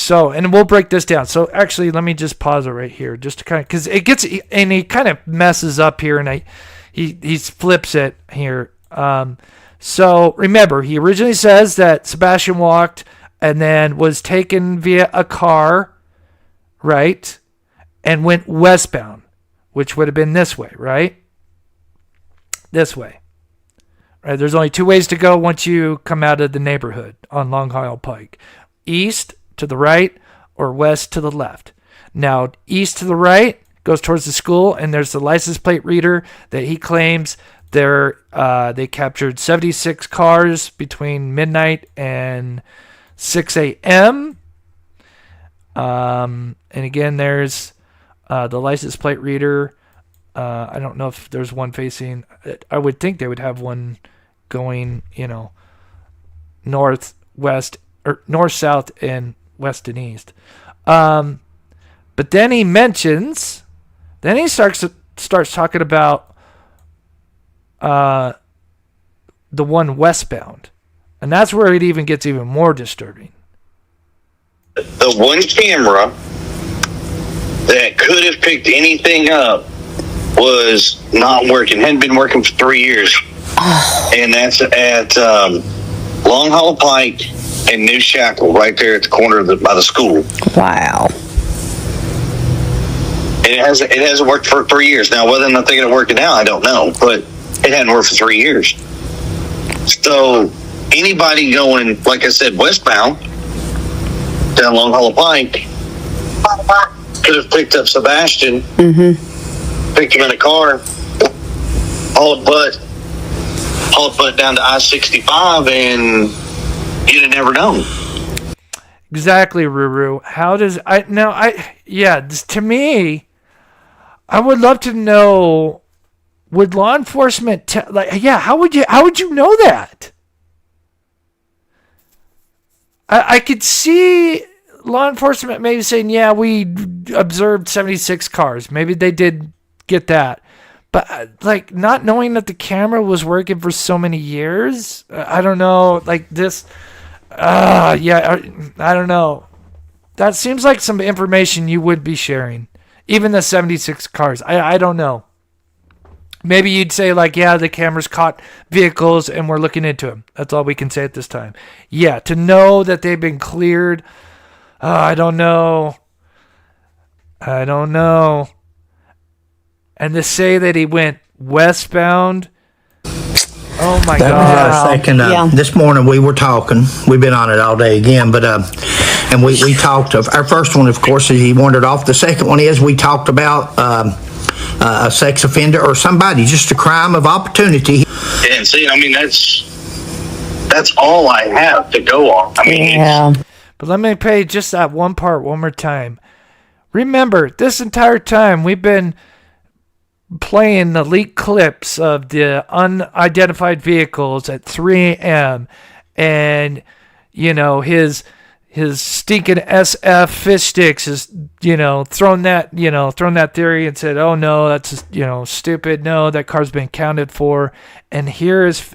and we'll break this down. So actually, let me just pause it right here, just to kind of, because it gets, and he kind of messes up here, and he flips it here. So remember, he originally says that Sebastian walked and then was taken via a car, right, and went westbound, which would have been this way, right? This way. Right, there's only two ways to go once you come out of the neighborhood on Long Hole Pike. East to the right or west to the left. Now, east to the right goes towards the school, and there's the license plate reader that he claims they captured 76 cars between midnight and 6 a.m. And again, there's the license plate reader I don't know if there's one facing. I would think they would have one going, north, west, or north, south, and west and east. But then he starts talking about the one westbound, and that's where it even gets even more disturbing. The one camera that could have picked anything up was not working. Hadn't been working for 3 years. And that's at Long Hollow Pike and New Shackle, right there at the corner by the school. Wow. And it hasn't worked for 3 years. Now, whether or not they're going to work it out, I don't know. But it hadn't worked for 3 years. So anybody going, like I said, westbound down Long Hollow Pike could have picked up Sebastian, picked him in a car, hauled butt down to I-65, and you'd have never known. Exactly, Ruru. To me, I would love to know, would law enforcement how would you know that? I could see law enforcement maybe saying, yeah, we observed 76 cars. Maybe they did get that. But, not knowing that the camera was working for so many years, I don't know, I don't know. That seems like some information you would be sharing. Even the 76 cars. I don't know. Maybe you'd say, the cameras caught vehicles and we're looking into them. That's all we can say at this time. Yeah, to know that they've been cleared, I don't know. And to say that he went westbound, oh my God. I was thinking, this morning we were talking. We've been on it all day again, but and we talked of our first one, of course, is he wandered off. The second one is we talked about a sex offender or somebody, just a crime of opportunity. And see, that's all I have to go on. But let me play just that one part one more time. Remember, this entire time we've been playing the leaked clips of the unidentified vehicles at 3 a.m. and, his stinking SF fish sticks is, thrown that theory and said, oh no, that's, stupid. No, that car's been accounted for. And here is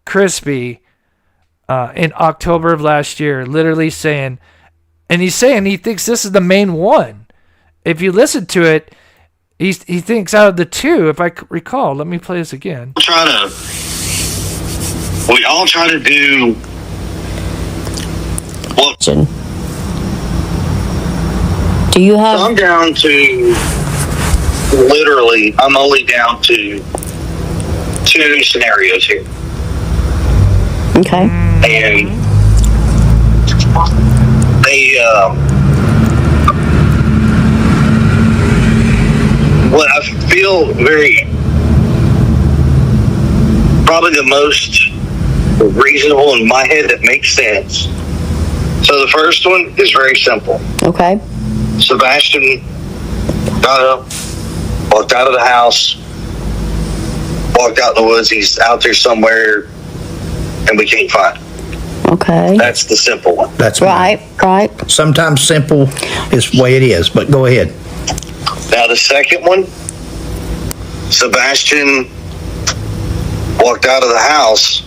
Crispy in October of last year, literally saying, and he's saying he thinks this is the main one. If you listen to it, he thinks out of the two, if I recall. Let me play this again. We all try to do what? Do you have? I'm down to I'm only down to 2 scenarios here. Okay. And they, what I feel probably the most reasonable in my head that makes sense. So the first one is very simple. Okay. Sebastian got up, walked out of the house, walked out in the woods. He's out there somewhere, and we can't find him. Okay. That's the simple one. That's right. Sometimes simple is the way it is, but go ahead. Now the second one, Sebastian walked out of the house.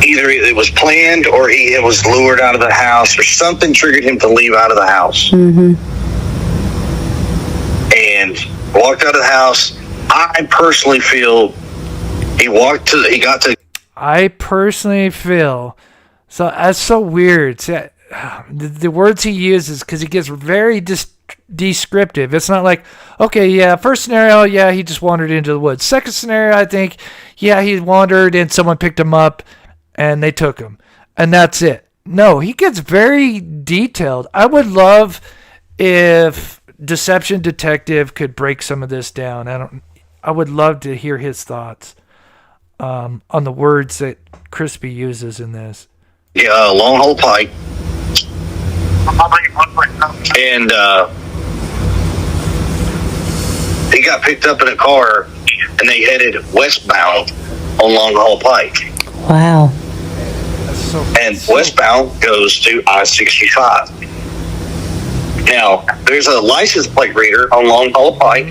Either it was planned or he was lured out of the house, or something triggered him to leave out of the house. Mm-hmm. And walked out of the house. I personally feel I personally feel, so that's so weird. See, the words he uses, because he gets very descriptive. It's not like, okay, yeah, first scenario, yeah, he just wandered into the woods. Second scenario, I think, yeah, he wandered and someone picked him up and they took him, and that's it. No, he gets very detailed. I would love if Deception Detective could break some of this down. I would love to hear his thoughts on the words that Crispy uses in this. Yeah, Long Hole Pike. And he got picked up in a car, and they headed westbound on Long Haul Pike. Wow. And westbound goes to I-65. Now, there's a license plate reader on Long Haul Pike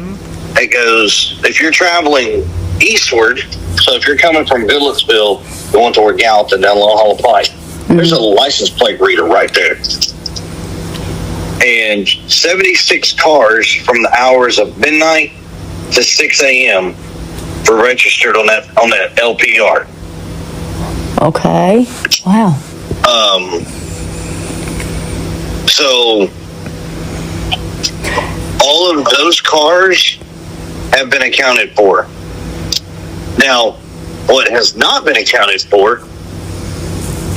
that goes, if you're traveling eastward, so if you're coming from Goodlettsville going toward Gallatin down Long Haul Pike, there's a license plate reader right there. And 76 cars from the hours of midnight to 6 a.m. were registered on that LPR. Okay. Wow. So all of those cars have been accounted for. Now, what has not been accounted for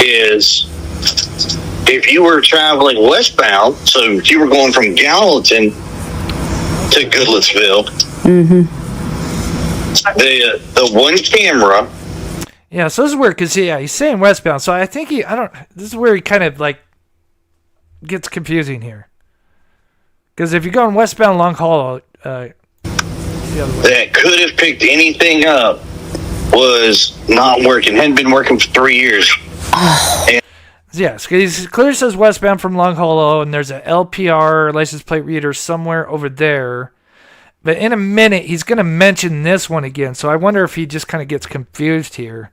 is if you were traveling westbound, so if you were going from Gallatin to Goodlettsville, the one camera. Yeah, so this is weird because he's saying westbound. So I think this is where he kind of like gets confusing here. Because if you're going westbound Long Haul, that could have picked anything up was not working. Hadn't been working for 3 years. And yes, because he clearly says westbound from Long Hollow, and there's a LPR license plate reader somewhere over there. But in a minute, he's going to mention this one again. So I wonder if he just kind of gets confused here.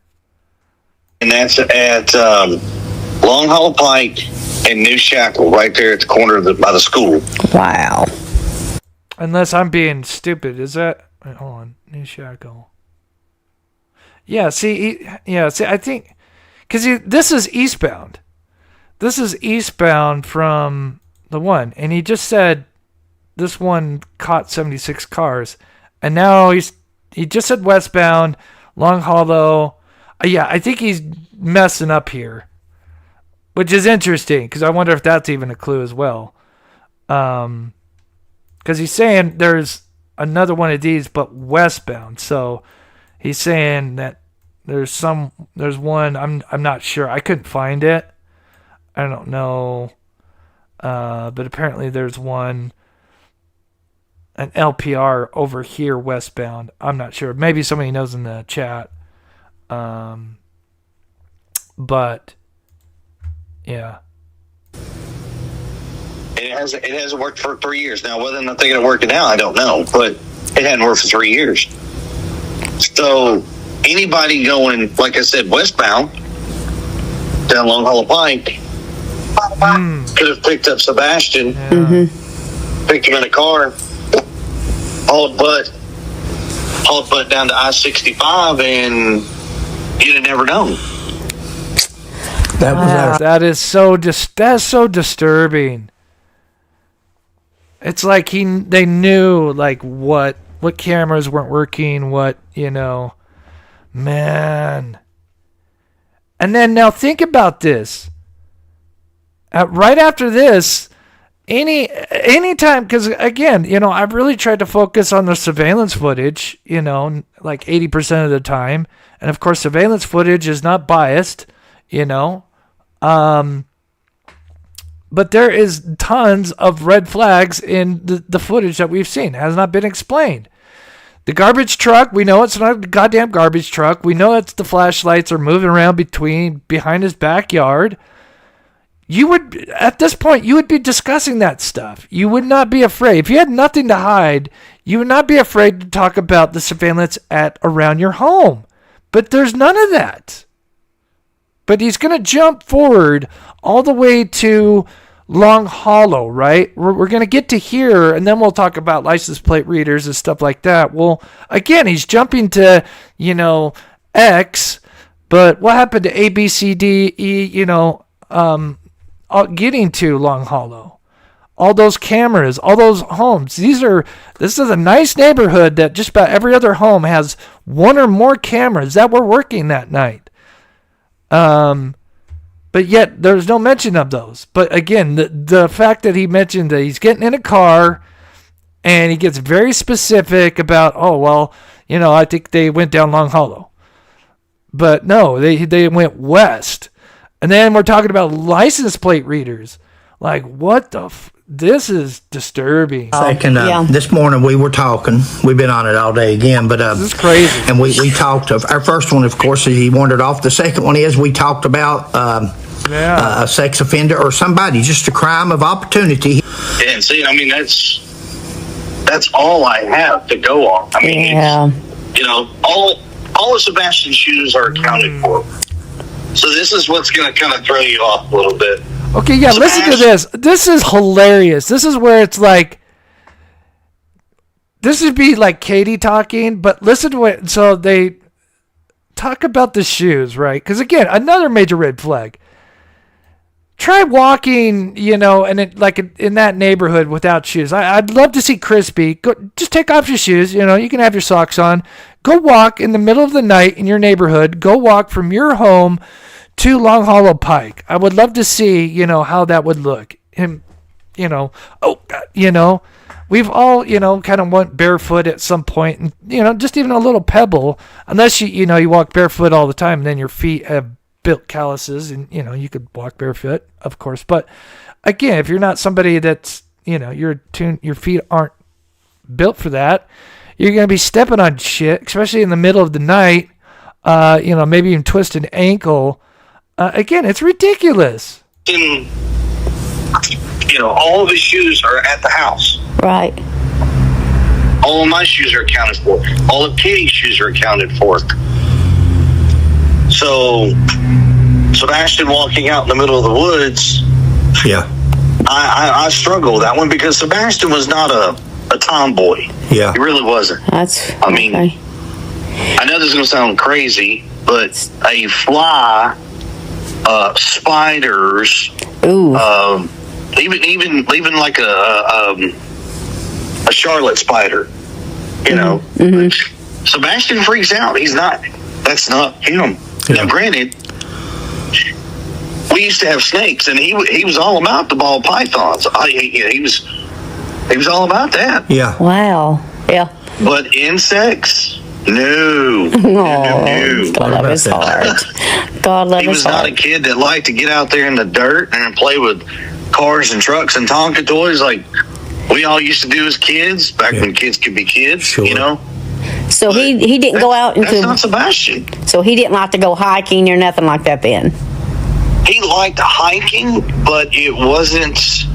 And that's at Long Haul Pike and New Shackle, right there at the corner by the school. Wow. Unless I'm being stupid. Is that... Wait, hold on. New Shackle. Yeah, see, I think... Because this is eastbound. This is eastbound from the one. And he just said this one caught 76 cars. And now he just said westbound, Long Hollow. Yeah, I think he's messing up here. Which is interesting, because I wonder if that's even a clue as well. Because he's saying there's another one of these, but westbound. So he's saying that there's one. I'm not sure. I couldn't find it. I don't know. But apparently there's one, an LPR over here westbound. I'm not sure. Maybe somebody knows in the chat. But yeah. It hasn't worked for 3 years. Now, whether or not they're going to work it out, I don't know. But it hadn't worked for 3 years. So anybody going, like I said, westbound down Long Hollow Pike could have picked up Sebastian, picked him in a car, hauled butt down to I-65, and you'd have never known. That's so disturbing. It's like they knew like what cameras weren't working, man. And then now think about this. Right after this, anytime, because again, I've really tried to focus on the surveillance footage, like 80% of the time, and of course surveillance footage is not biased, but there is tons of red flags in the footage that we've seen. It has not been explained. The garbage truck, we know it's not a goddamn garbage truck. We know it's the flashlights are moving around behind his backyard. At this point, you would be discussing that stuff. You would not be afraid. If you had nothing to hide, you would not be afraid to talk about the surveillance around your home. But there's none of that. But he's going to jump forward all the way to Long Hollow, right? We're going to get to here, and then we'll talk about license plate readers and stuff like that. Well, again, he's jumping to, X, but what happened to A, B, C, D, E, getting to Long Hollow? All those cameras, all those homes. This is a nice neighborhood that just about every other home has one or more cameras that were working that night. But yet there's no mention of those. But again, the fact that he mentioned that he's getting in a car and he gets very specific about, I think they went down Long Hollow. But no, they went west. And then we're talking about license plate readers. Like, what the this is disturbing. Second, this morning we were talking. We've been on it all day again, but this is crazy. And we talked of our first one, of course, he wandered off. The second one is we talked about a sex offender or somebody, just a crime of opportunity. And see, I mean, that's all I have to go on. I mean, all of Sebastian's shoes are accounted for. So this is what's going to kind of throw you off a little bit. Okay, yeah, listen to this. This is hilarious. This is where it's like, this would be like Katie talking, but listen to what, so they talk about the shoes, right? Because again, another major red flag. Try walking, and in that neighborhood without shoes. I'd love to see Crispy. Just take off your shoes. You can have your socks on. Go walk in the middle of the night in your neighborhood. Go walk from your home to Long Hollow Pike. I would love to see, how that would look. Him, we've all, kind of went barefoot at some point, and, just even a little pebble, unless you walk barefoot all the time, and then your feet have built calluses, and, you could walk barefoot, of course. But again, if you're not somebody that's, your feet aren't built for that, you're going to be stepping on shit, especially in the middle of the night, maybe even twist an ankle. Again, it's ridiculous. All of his shoes are at the house. Right. All of my shoes are accounted for. All of Katie's shoes are accounted for. So, Sebastian walking out in the middle of the woods. Yeah. I struggle with that one because Sebastian was not a tomboy. Yeah. He really wasn't. I mean, I know this is going to sound crazy, but a fly, spiders, even like a Charlotte spider, Sebastian freaks out. That's not him. Yeah. Now, granted, we used to have snakes, and he was all about the ball pythons. He was all about that. Yeah. Wow. Yeah. But insects, no. God love his heart. God love his heart. He was not a kid that liked to get out there in the dirt and play with cars and trucks and Tonka toys like we all used to do as kids, back when kids could be kids, So he didn't go out into... That's not Sebastian. So he didn't like to go hiking or nothing like that then? He liked hiking, but it wasn't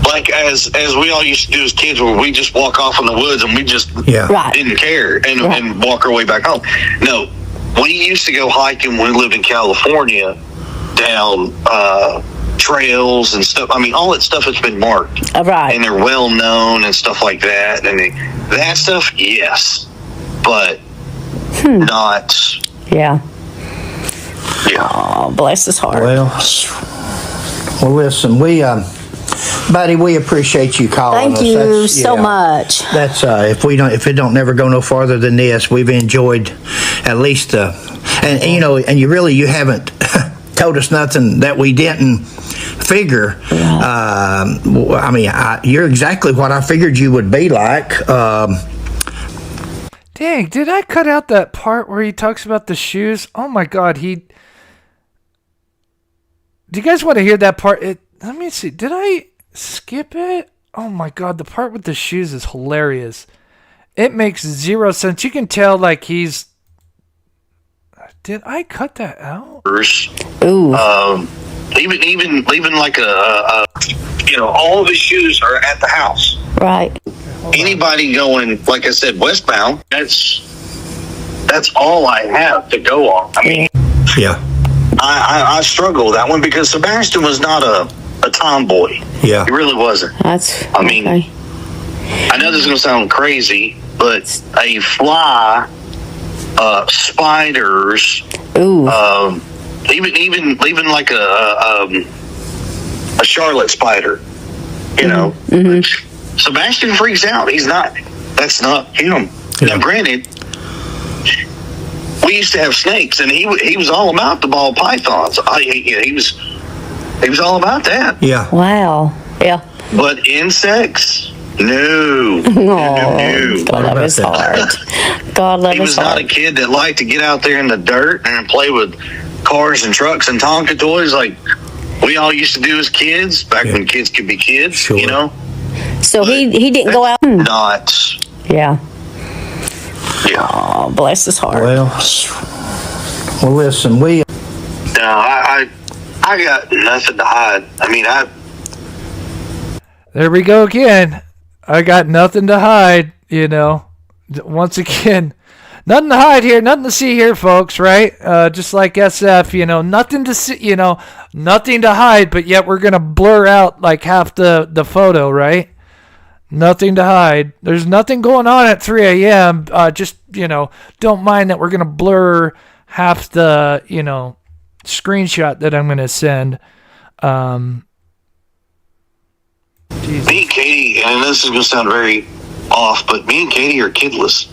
like as we all used to do as kids, where we just walk off in the woods and we just didn't care and walk our way back home. No, we used to go hiking when we lived in California down trails and stuff. I mean, all that stuff has been marked. Right. And they're well known and stuff like that. And that stuff, yes. But not. Yeah. Yeah. Oh, bless his heart. Well, listen, buddy, we appreciate you calling us. Thank you so much. That's if it don't never go no farther than this, we've enjoyed at least and you haven't told us nothing that we didn't figure. You're exactly what I figured you would be like. Dang, did I cut out that part where he talks about the shoes? Oh my God, do you guys want to hear that part? Let me see. Did I skip it? Oh my God, the part with the shoes is hilarious. It makes zero sense. You can tell like he's... Did I cut that out? Ooh. Even like all of his shoes are at the house. Right. Anybody going, like I said, westbound, that's all I have to go on. I mean, yeah. I struggle with that one because Sebastian was not a tomboy. Yeah. He really wasn't. I know this is going to sound crazy, but a fly, spiders, even like a Charlotte spider, Sebastian freaks out. That's not him. Yeah. Now, granted, we used to have snakes, and he was all about the ball pythons. He was all about that. Yeah. Wow. Yeah. But insects, no. God love his heart. God love his heart. He was not a kid that liked to get out there in the dirt and play with cars and trucks and Tonka toys like we all used to do as kids, back when kids could be kids, you know? So he didn't go out? Not. Yeah. Yeah. Oh, bless his heart. Well, listen, No, I got nothing to hide. I mean, There we go again. I got nothing to hide, you know. Once again, nothing to hide here, nothing to see here, folks, right? Just like SF, you know, nothing to see, you know, nothing to hide, but yet we're going to blur out like half the photo, right? Nothing to hide. There's nothing going on at 3 a.m. Just, you know, don't mind that we're going to blur half the, you know, screenshot that I'm going to send. me and Katie, and this is going to sound very off, but me and Katie are kidless.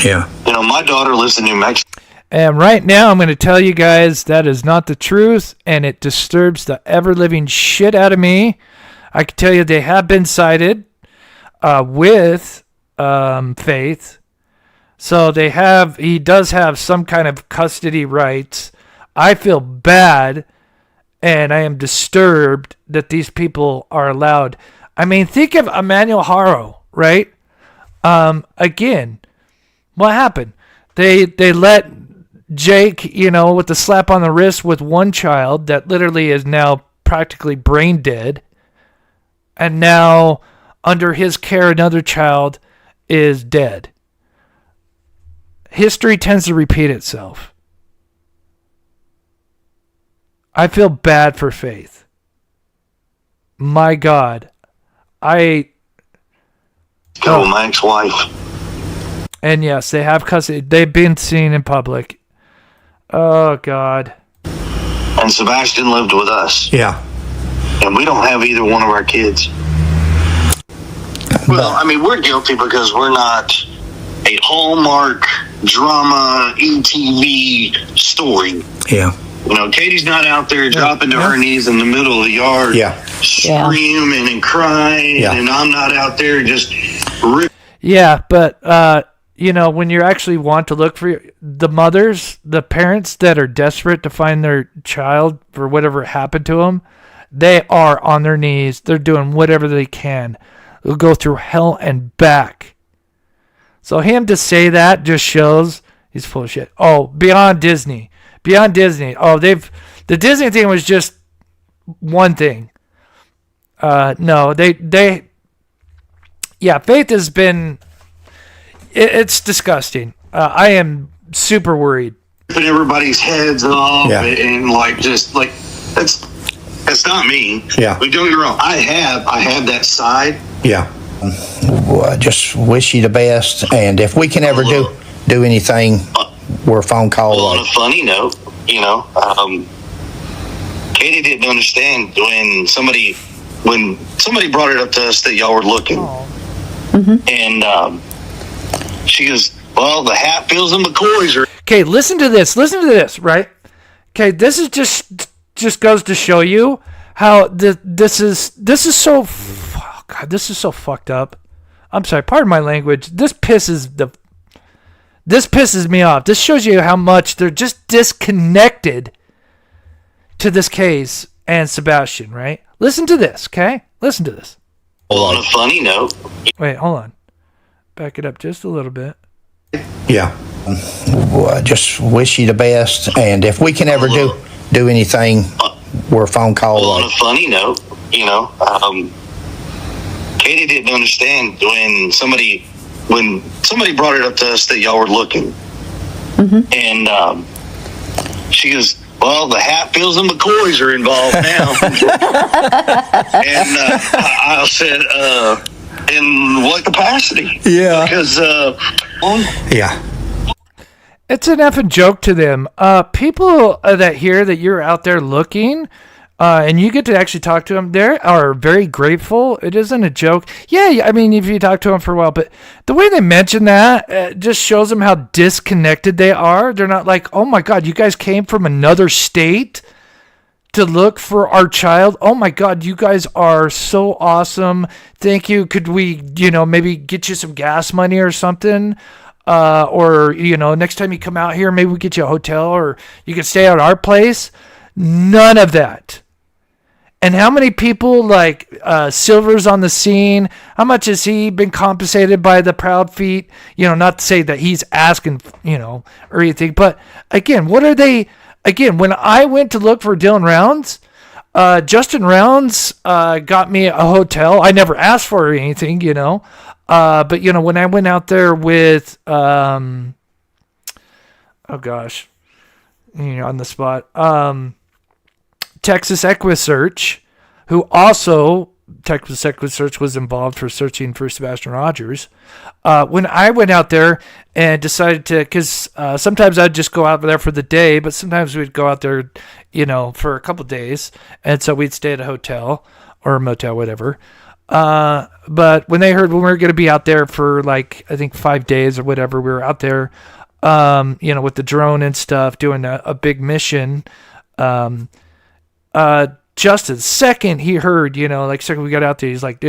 Yeah. You know, my daughter lives in New Mexico. And right now, I'm going to tell you guys that is not the truth, and it disturbs the ever-living shit out of me. I can tell you they have been cited with Faith. So he does have some kind of custody rights. I feel bad, and I am disturbed that these people are allowed. I mean, think of Emmanuel Haro, right? Again, what happened? They let Jake, you know, with the slap on the wrist with one child that literally is now practically brain dead. And now, under his care, another child is dead. History tends to repeat itself. I feel bad for Faith. My God. My ex-wife. And yes, they have custody. They've been seen in public. Oh, God. And Sebastian lived with us. Yeah. And we don't have either one of our kids. Well, I mean, we're guilty because we're not a Hallmark drama ETV story. Yeah. You know, Katie's not out there dropping to her knees in the middle of the yard, screaming and crying, and I'm not out there just Yeah, but, you know, when you actually want to look for the mothers, the parents that are desperate to find their child for whatever happened to them, they are on their knees. They're doing whatever they can. They'll go through hell and back. So him to say that just shows he's full of shit. Oh, beyond Disney. Oh, the Disney thing was just one thing. No, Faith has been, it's disgusting. I am super worried. Putting everybody's heads off and like, just like, that's not me. Yeah. But don't get me wrong. I have that side. Yeah. Well, I just wish you the best. And if we can ever do anything, we're a phone call away. On a funny note, you know, Katie didn't understand when somebody brought it up to us that y'all were looking. And she goes, well, the Hatfields and McCoys are. Okay, listen to this, right? Okay, this is just goes to show you how this is so fucked up. I'm sorry, pardon my language. This pisses me off. This shows you how much they're just disconnected to this case and Sebastian, right? Listen to this, okay? Listen to this. On a funny note. Wait, hold on. Back it up just a little bit. Yeah. Well, I just wish you the best. And if we can ever do anything, we're a phone call away. On a funny note, you know, Katie didn't understand when somebody brought it up to us that y'all were looking. And she goes, well, the Hatfields and McCoys are involved now. And I said, in what capacity? Yeah. Because, yeah. It's an effing joke to them. People that hear that you're out there looking, and you get to actually talk to them, they are very grateful. It isn't a joke. Yeah, I mean, if you talk to them for a while, but the way they mention that just shows them how disconnected they are. They're not like, oh my God, you guys came from another state to look for our child. Oh my God, you guys are so awesome. Thank you. Could we, maybe get you some gas money or something? Or, next time you come out here, maybe we get you a hotel or you can stay at our place. None of that. And how many people, like Silver's on the scene? How much has he been compensated by the Proud Feet? Not to say that he's asking, or anything. But again, what are they? Again, when I went to look for Dylan Rounds, Justin Rounds got me a hotel. I never asked for anything, But when I went out there with, oh gosh, on the spot. Texas Equisearch, who also Texas Equisearch was involved for searching for Sebastian Rogers. When I went out there and decided to, because sometimes I'd just go out there for the day, but sometimes we'd go out there, for a couple of days, and so we'd stay at a hotel or a motel, whatever. But when they heard when we were going to be out there for like I think 5 days or whatever, we were out there, with the drone and stuff, doing a big mission. Just a second he heard, second we got out there, he's like,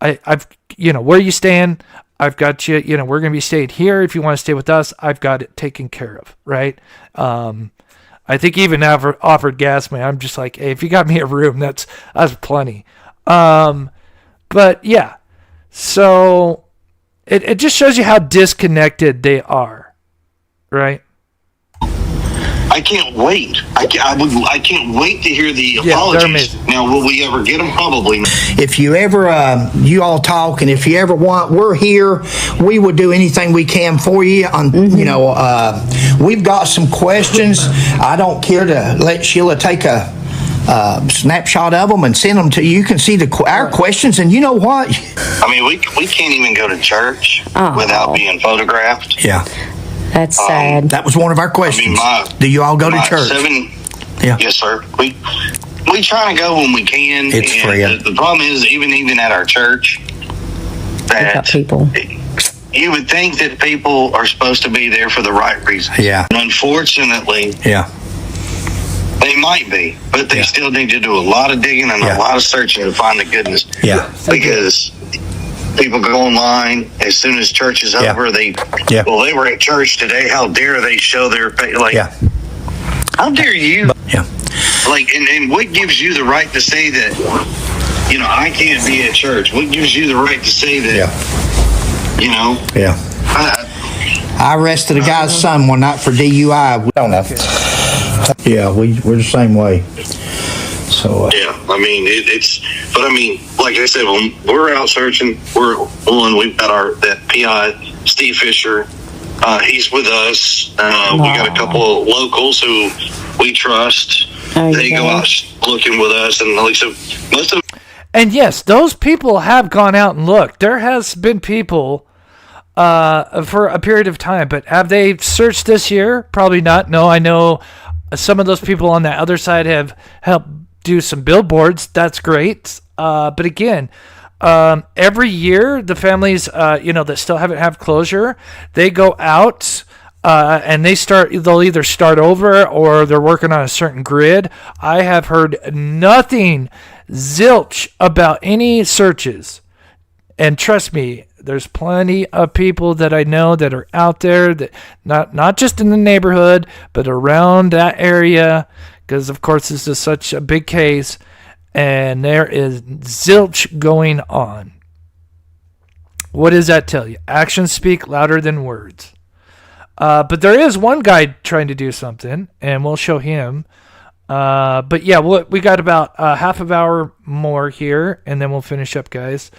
I've where are you staying? I've got you, we're going to be staying here. If you want to stay with us, I've got it taken care of. Right. I think even offered gas money. I'm just like, hey, if you got me a room, that's plenty. But yeah, so it just shows you how disconnected they are. Right. I can't wait. I can't wait to hear the apologies. Now, will we ever get them? Probably. If you ever, you all talk, and if you ever want, we're here. We would do anything we can for you. We've got some questions. I don't care to let Sheila take a snapshot of them and send them to you. You can see our questions, and you know what? I mean, we can't even go to church without being photographed. Yeah. That's sad. That was one of our questions. Do you all go to church? Yes, sir. We try to go when we can. It's free. The problem is, even at our church, that people. You would think that people are supposed to be there for the right reasons. Yeah. And unfortunately, they might be, but they still need to do a lot of digging and a lot of searching to find the goodness. Yeah. Because people go online as soon as church is over. They were at church today. How dare they show their face? How dare you? Yeah. And what gives you the right to say that? I can't be at church. What gives you the right to say that? Yeah. I arrested a guy's son one night for DUI. We don't know. Yeah, we're the same way. So but like I said, when we're out searching, we've got that PI Steve Fisher. He's with us. We got a couple of locals who we trust. They go out looking with us, and like so, most of. And yes, those people have gone out and looked. There has been people for a period of time, but have they searched this year? Probably not. No, I know some of those people on the other side have helped do some billboards. That's great. But again, every year the families, that still haven't have closure, they go out and they'll either start over or they're working on a certain grid. I have heard nothing zilch about any searches. And trust me, there's plenty of people that I know that are out there that not just in the neighborhood, but around that area. Because, of course, this is such a big case, and there is zilch going on. What does that tell you? Actions speak louder than words. But there is one guy trying to do something, and we'll show him. But, yeah, we got about half an hour more here, and then we'll finish up, guys.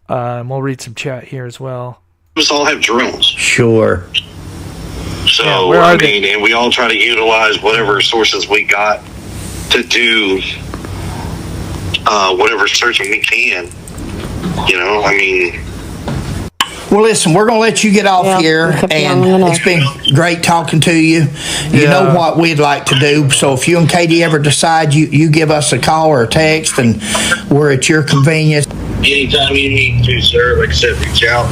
And we'll read some chat here as well. We all have drones. Sure. So, and we all try to utilize whatever sources we got to do whatever searching we can. Well, listen, we're going to let you get off here, and it's been great talking to you. You know what we'd like to do, so if you and Katie ever decide, you give us a call or a text, and we're at your convenience. Anytime you need to, sir, like I said, reach out.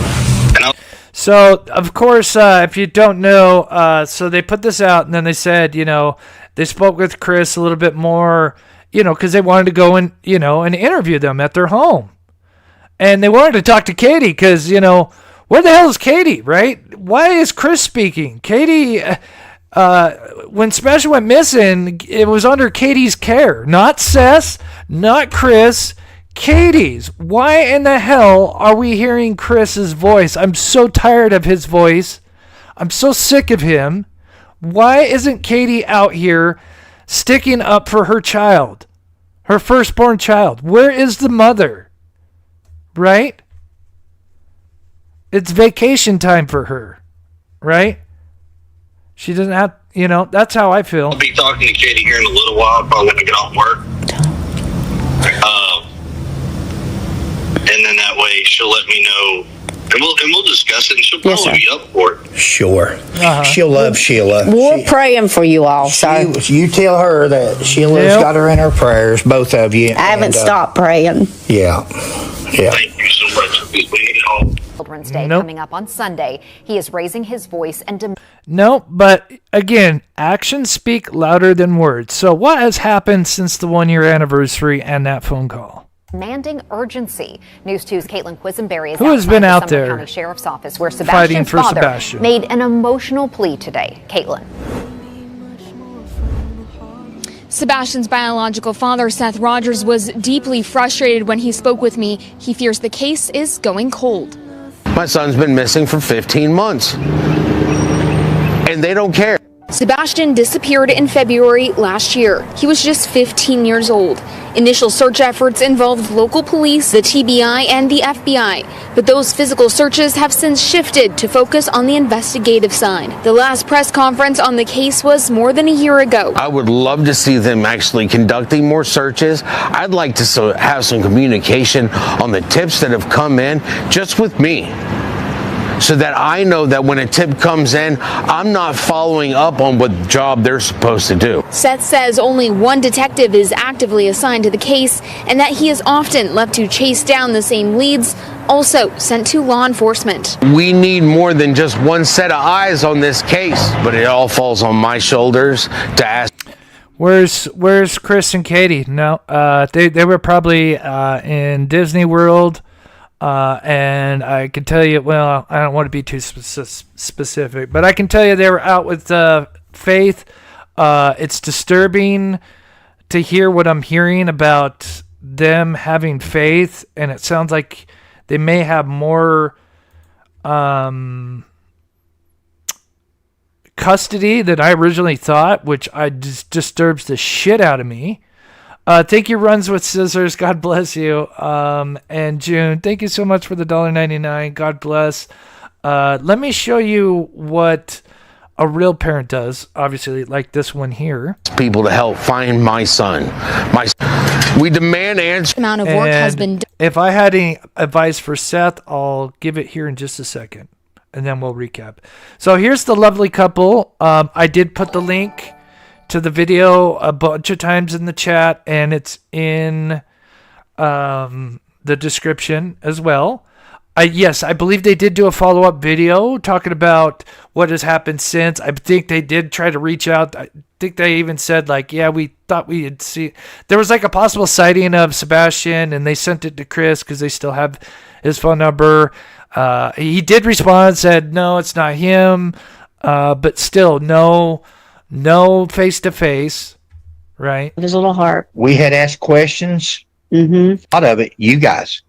So, of course, if you don't know, so they put this out, and then they said, they spoke with Chris a little bit more, because they wanted to go and, and interview them at their home. And they wanted to talk to Katie because, where the hell is Katie, right? Why is Chris speaking? Katie, when Sebastian went missing, it was under Katie's care, not Seth's, not Chris, Katie's. Why in the hell are we hearing Chris's voice? I'm so tired of his voice. I'm so sick of him. Why isn't Katie out here sticking up for her child, her firstborn child? Where is the mother? Right? It's vacation time for her, right? She doesn't have, that's how I feel. I'll be talking to Katie here in a little while. Probably when I get off work. And then that way she'll let me know, and we'll discuss it, and she'll probably be up for it. Sure. She'll love Sheila. We're praying for you all, so. You tell her that Sheila's got her in her prayers, both of you. I haven't stopped praying. Yeah. Thank you so much. We need it all. Children's Day coming up on Sunday. He is raising his voice and No, but again, actions speak louder than words. So what has happened since the 1-year anniversary and that phone call? demanding urgency. News 2's Caitlin Quisenberry is Who has been out the Sumner there County Sheriff's Office where fighting Sebastian's for father Sebastian? made an emotional plea today. Caitlin. Sebastian's biological father, Seth Rogers, was deeply frustrated when he spoke with me. He fears the case is going cold. My son's been missing for 15 months, and they don't care. Sebastian disappeared in February last year. He was just 15 years old. Initial search efforts involved local police, the TBI, and the FBI. But those physical searches have since shifted to focus on the investigative side. The last press conference on the case was more than a year ago. I would love to see them actually conducting more searches. I'd like to have some communication on the tips that have come in just with me, so that I know that when a tip comes in, I'm not following up on what job they're supposed to do. Seth says only one detective is actively assigned to the case and that he is often left to chase down the same leads, also sent to law enforcement. We need more than just one set of eyes on this case, but it all falls on my shoulders to ask. Where's Chris and Katie? No, they were probably in Disney World. And I can tell you, well, I don't want to be too specific, but I can tell you they were out with Faith. It's disturbing to hear what I'm hearing about them having faith, and it sounds like they may have more custody than I originally thought, which disturbs the shit out of me. Thank you, Runs with Scissors. God bless you. And June, thank you so much for the $1.99. God bless. Let me show you what a real parent does. Obviously, like this one here. People to help find my son. We demand answers. Amount of work has been done. If I had any advice for Seth, I'll give it here in just a second, and then we'll recap. So here's the lovely couple. I did put the link to the video a bunch of times in the chat, and it's in the description as well. Yes, I believe they did do a follow-up video talking about what has happened since. I think they did try to reach out. I think they even said, like, yeah, we thought we had seen. There was like a possible sighting of Sebastian, and they sent it to Chris because they still have his phone number. He did respond, said, no, it's not him, but still, no face-to-face, right? His little heart. We had asked questions. A lot of it, you guys.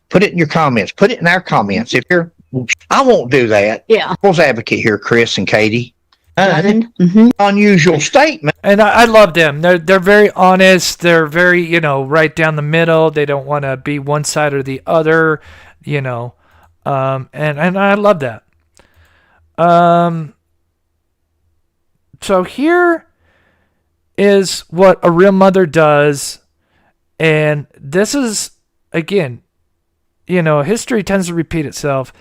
Put it in your comments. Put it in our comments. If you're, I won't do that. Yeah. Devil's advocate here, Chris and Katie. Unusual statement. And I love them. They're very honest. They're very, right down the middle. They don't want to be one side or the other, and I love that. So here is what a real mother does. And this is, again, history tends to repeat itself.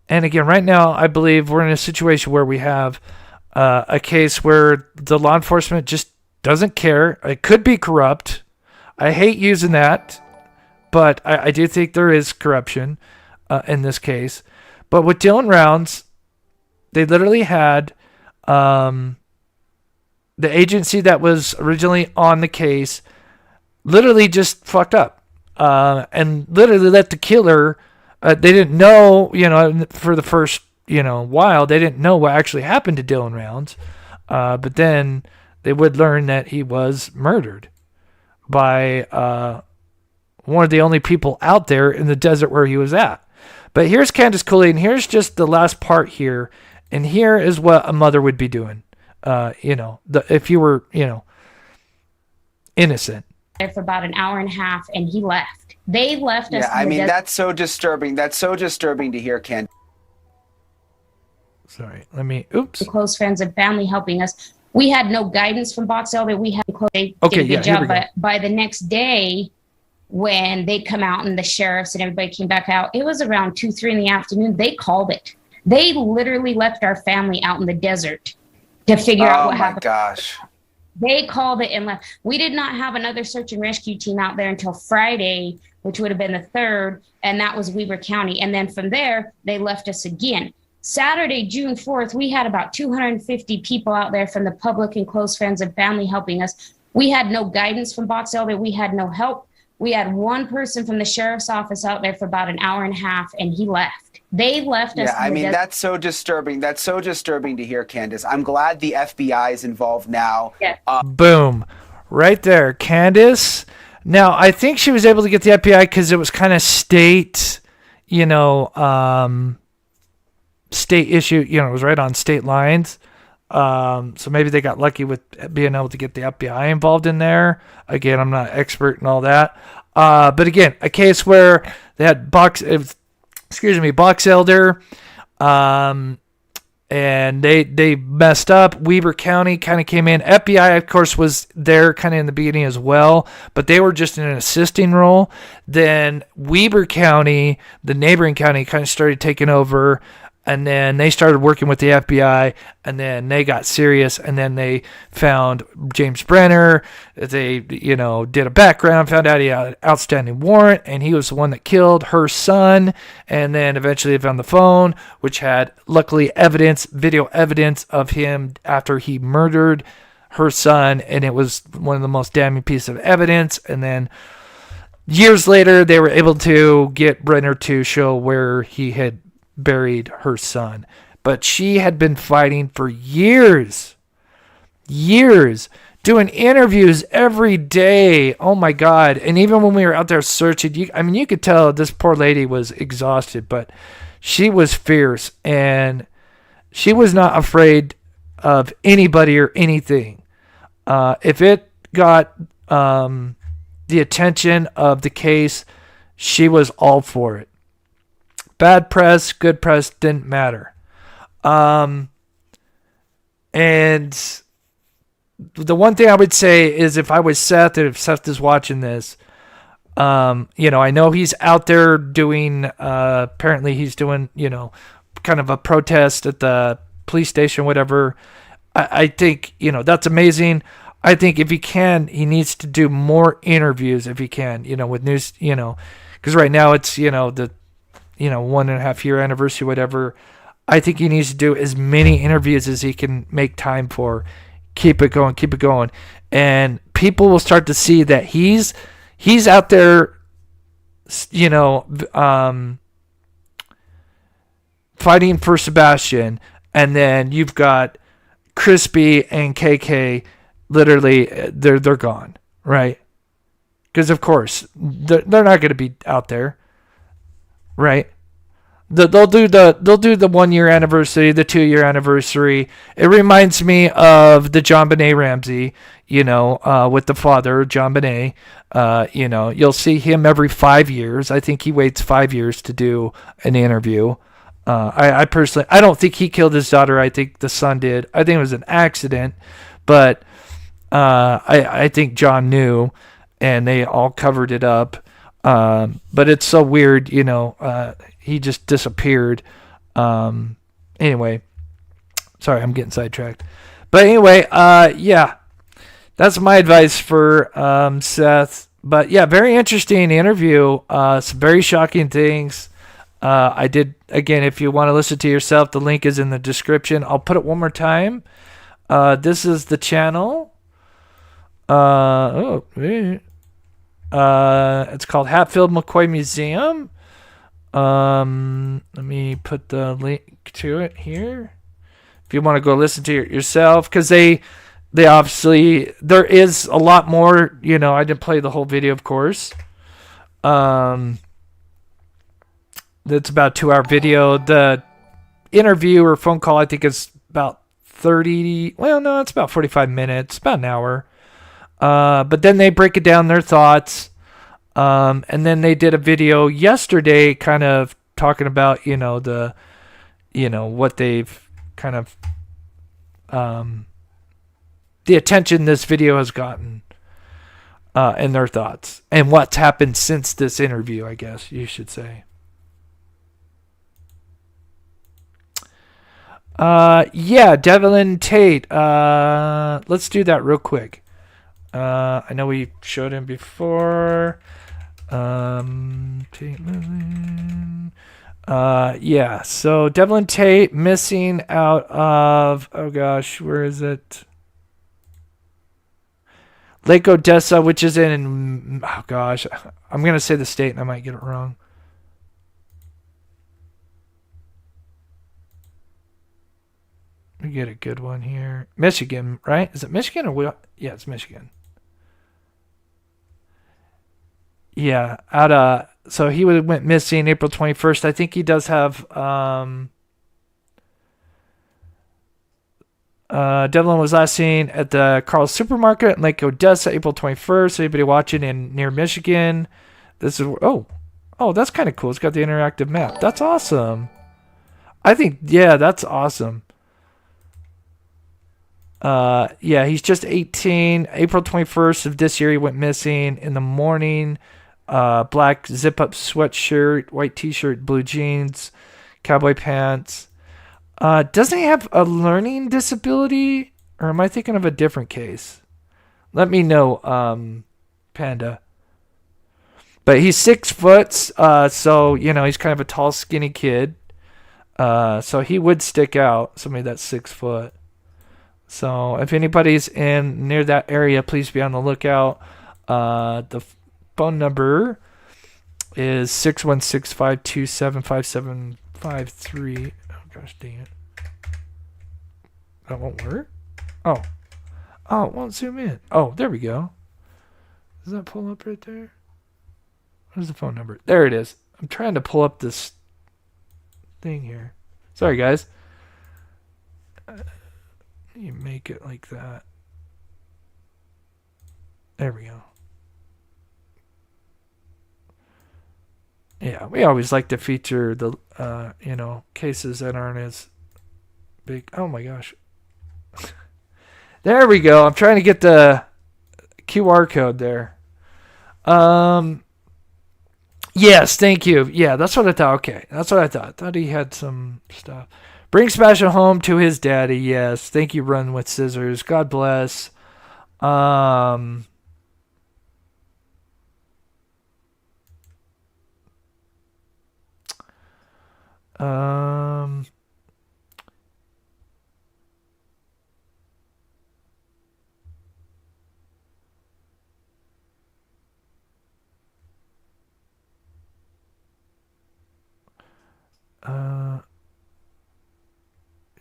And again, right now, I believe we're in a situation where we have a case where the law enforcement just doesn't care. It could be corrupt. I hate using that, but I do think there is corruption in this case. But with Dylan Rounds, they literally had the agency that was originally on the case literally just fucked up and literally let the killer, they didn't know, for the first, while, they didn't know what actually happened to Dylan Rounds. But then they would learn that he was murdered by one of the only people out there in the desert where he was at. But here's Candace Cooley, and here's just the last part here. And here is what a mother would be doing. If you were, innocent. There for about an hour and a half, and he left. They left us. Yeah, I mean, that's so disturbing. That's so disturbing to hear, Ken. Sorry, oops. Close friends and family helping us. We had no guidance from Box Elder. We had they did a good job, but by the next day, when they come out and the sheriffs and everybody came back out, it was around 2, 3 in the afternoon. They called it. They literally left our family out in the desert to figure out what happened. Oh my gosh. They called it and left. We did not have another search and rescue team out there until Friday, which would have been the 3rd, and that was Weber County. And then from there, they left us again. Saturday, June 4th, we had about 250 people out there from the public and close friends and family helping us. We had no guidance from Box Elder. We had no help. We had one person from the sheriff's office out there for about an hour and a half, and he left. They left us. Yeah, I mean, that's so disturbing. That's so disturbing to hear, Candace. I'm glad the FBI is involved now. Yeah. Boom. Right there, Candace. Now, I think she was able to get the FBI because it was kind of state, state issue. It was right on state lines. So maybe they got lucky with being able to get the FBI involved in there. Again, I'm not an expert in all that. But again, a case where they had Box Elder, and they messed up. Weber County kind of came in. FBI, of course, was there kind of in the beginning as well, but they were just in an assisting role. Then Weber County, the neighboring county, kind of started taking over. And then they started working with the FBI, and then they got serious, and then they found James Brenner. They, did a background, found out he had an outstanding warrant, and he was the one that killed her son. And then eventually they found the phone, which had, luckily, video evidence of him after he murdered her son, and it was one of the most damning pieces of evidence. And then years later, they were able to get Brenner to show where he had buried her son. But she had been fighting for years, doing interviews every day. Oh my God. And even when we were out there searching, you could tell this poor lady was exhausted, but she was fierce, and she was not afraid of anybody or anything. If it got the attention of the case, she was all for it. Bad press, good press, didn't matter. And the one thing I would say is, if I was Seth, and if Seth is watching this, I know he's out there doing, apparently he's doing, kind of a protest at the police station, whatever. I think, that's amazing. I think if he can, he needs to do more interviews if he can, with news, because right now it's, the 1.5 year anniversary, whatever. I think he needs to do as many interviews as he can make time for. Keep it going. And people will start to see that he's out there, fighting for Sebastian. And then you've got Crispy and KK, literally, they're gone, right? Because of course they're not going to be out there. Right, they'll do the 1 year anniversary, the 2 year anniversary. It reminds me of the John Benet Ramsey, with the father, John Benet. You'll see him every 5 years. I think he waits 5 years to do an interview. I personally, I don't think he killed his daughter. I think the son did. I think it was an accident, but I think John knew, and they all covered it up. But it's so weird, he just disappeared. Anyway, sorry, I'm getting sidetracked. But anyway, yeah, that's my advice for Seth. But yeah, very interesting interview. Some very shocking things. I did, again, if you want to listen to yourself, the link is in the description. I'll put it one more time. This is the channel. It's called Hatfield McCoy Museum. Let me put the link to it here. If if you want to go listen to it yourself, because they obviously, there is a lot more, I didn't play the whole video, of course. That's about a 2-hour video. The interview or phone call, I think, is about 30, well, no, it's about 45 minutes, about an hour. But then they break it down, their thoughts. And then they did a video yesterday kind of talking about, what they've kind of, the attention this video has gotten, and their thoughts and what's happened since this interview, I guess you should say. Devlin Tate. Let's do that real quick. I know we showed him before. Tate Lillian. So Devlin Tate missing out of, oh gosh, where is it? Lake Odessa, which is in, oh gosh, I'm going to say the state and I might get it wrong. We get a good one here. Michigan, right? Is it Michigan or what? Yeah, it's Michigan. Yeah, so he went missing April 21st. I think he does have Devlin was last seen at the Carl's Supermarket in Lake Odessa April 21st. Anybody watching in near Michigan? This is that's kind of cool. It's got the interactive map. That's awesome. I think that's awesome. He's just 18. April 21st of this year, he went missing in the morning. Black zip-up sweatshirt, white t-shirt, blue jeans, cowboy pants. Doesn't he have a learning disability? Or am I thinking of a different case? Let me know, Panda. But he's 6 foot, so, he's kind of a tall, skinny kid. So he would stick out, somebody that's 6 foot. So if anybody's near that area, please be on the lookout. The phone number is 616-527-5753. Oh gosh, dang it. That won't work? Oh, it won't zoom in. Oh, there we go. Does that pull up right there? What is the phone number? There it is. I'm trying to pull up this thing here. Sorry, guys. You make it like that. There we go. Yeah, we always like to feature the, cases that aren't as big. Oh my gosh. There we go. I'm trying to get the QR code there. Yes, thank you. Yeah, that's what I thought. Okay, that's what I thought. Thought he had some stuff. Bring Sebastian home to his daddy. Yes, thank you. Run with Scissors. God bless.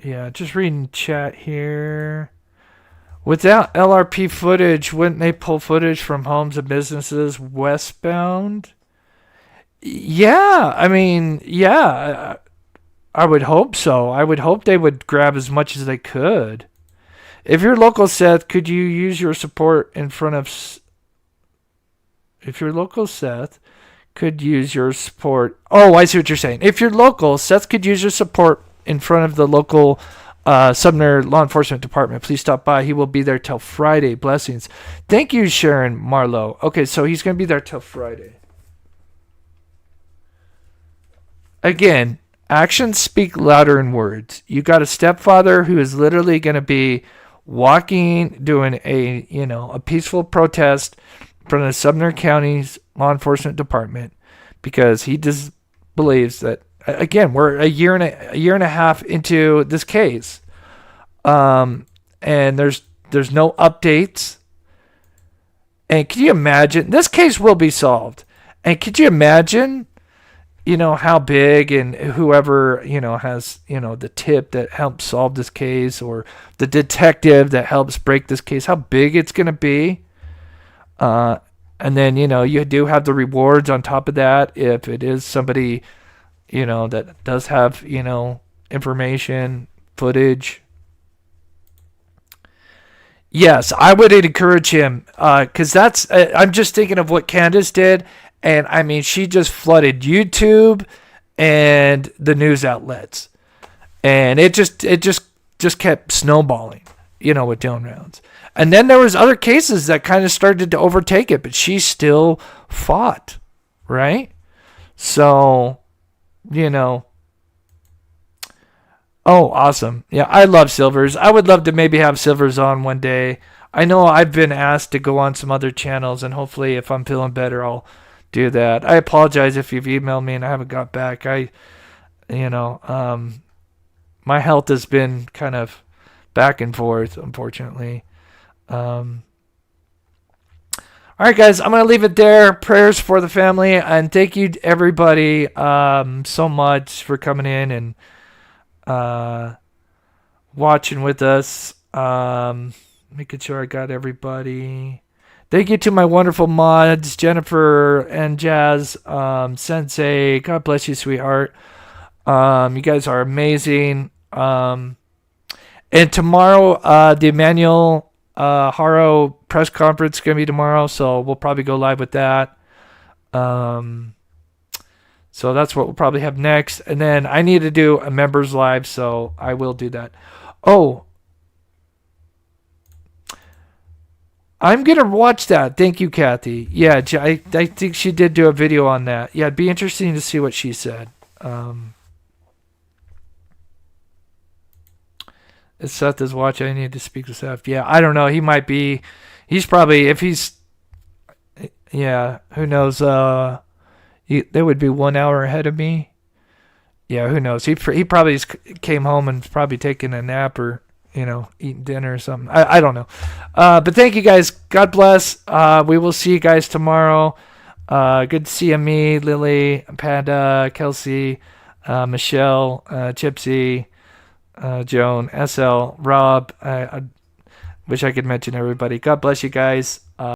Yeah, just reading chat here. Without LRP footage, wouldn't they pull footage from homes and businesses westbound? Yeah, I mean, yeah, I would hope so. I would hope they would grab as much as they could. If you're local, Seth, could you use your support in front of... If you're local, Seth, could use your support... Oh, I see what you're saying. If you're local, Seth could use your support in front of the local Sumner Law Enforcement Department. Please stop by. He will be there till Friday. Blessings. Thank you, Sharon Marlowe. Okay, so he's going to be there till Friday. Again, actions speak louder than words. You got a stepfather who is literally going to be walking, doing a peaceful protest in front of Sumner County's Law Enforcement Department because he just believes that. Again, we're a year and a half into this case, and there's no updates. And can you imagine? This case will be solved. And could you imagine how big, and whoever, has, the tip that helps solve this case, or the detective that helps break this case, how big it's going to be. And then, you do have the rewards on top of that if it is somebody, that does have, information, footage. Yes, I would encourage him, because I'm just thinking of what Candace did. And I mean, she just flooded YouTube and the news outlets, and it just kept snowballing, with Joan Rounds. And then there was other cases that kind of started to overtake it, but she still fought, right? So, oh, awesome. Yeah, I love Silvers. I would love to maybe have Silvers on one day. I know I've been asked to go on some other channels, and hopefully if I'm feeling better, I'll do that. I apologize if you've emailed me and I haven't got back. My health has been kind of back and forth, unfortunately. All right, guys, I'm going to leave it there. Prayers for the family, and thank you everybody so much for coming in and watching with us. Making sure I got everybody. Thank you to my wonderful mods, Jennifer and Jazz, Sensei. God bless you, sweetheart. You guys are amazing. And tomorrow, the Emmanuel Haro press conference is going to be tomorrow, so we'll probably go live with that. So that's what we'll probably have next. And then I need to do a members live, so I will do that. Oh, I'm going to watch that. Thank you, Kathy. Yeah, I think she did do a video on that. Yeah, it'd be interesting to see what she said. If Seth is watching, I need to speak to Seth. Yeah, I don't know. He might be. He's probably, if he's, yeah, who knows? They would be 1 hour ahead of me. Yeah, who knows? He probably came home and probably taken a nap or, eating dinner or something. I don't know. But thank you guys. God bless. We will see you guys tomorrow. Good to see you, me, Lily, Panda, Kelsey, Michelle, Gypsy, Joan, SL, Rob. I wish I could mention everybody. God bless you guys.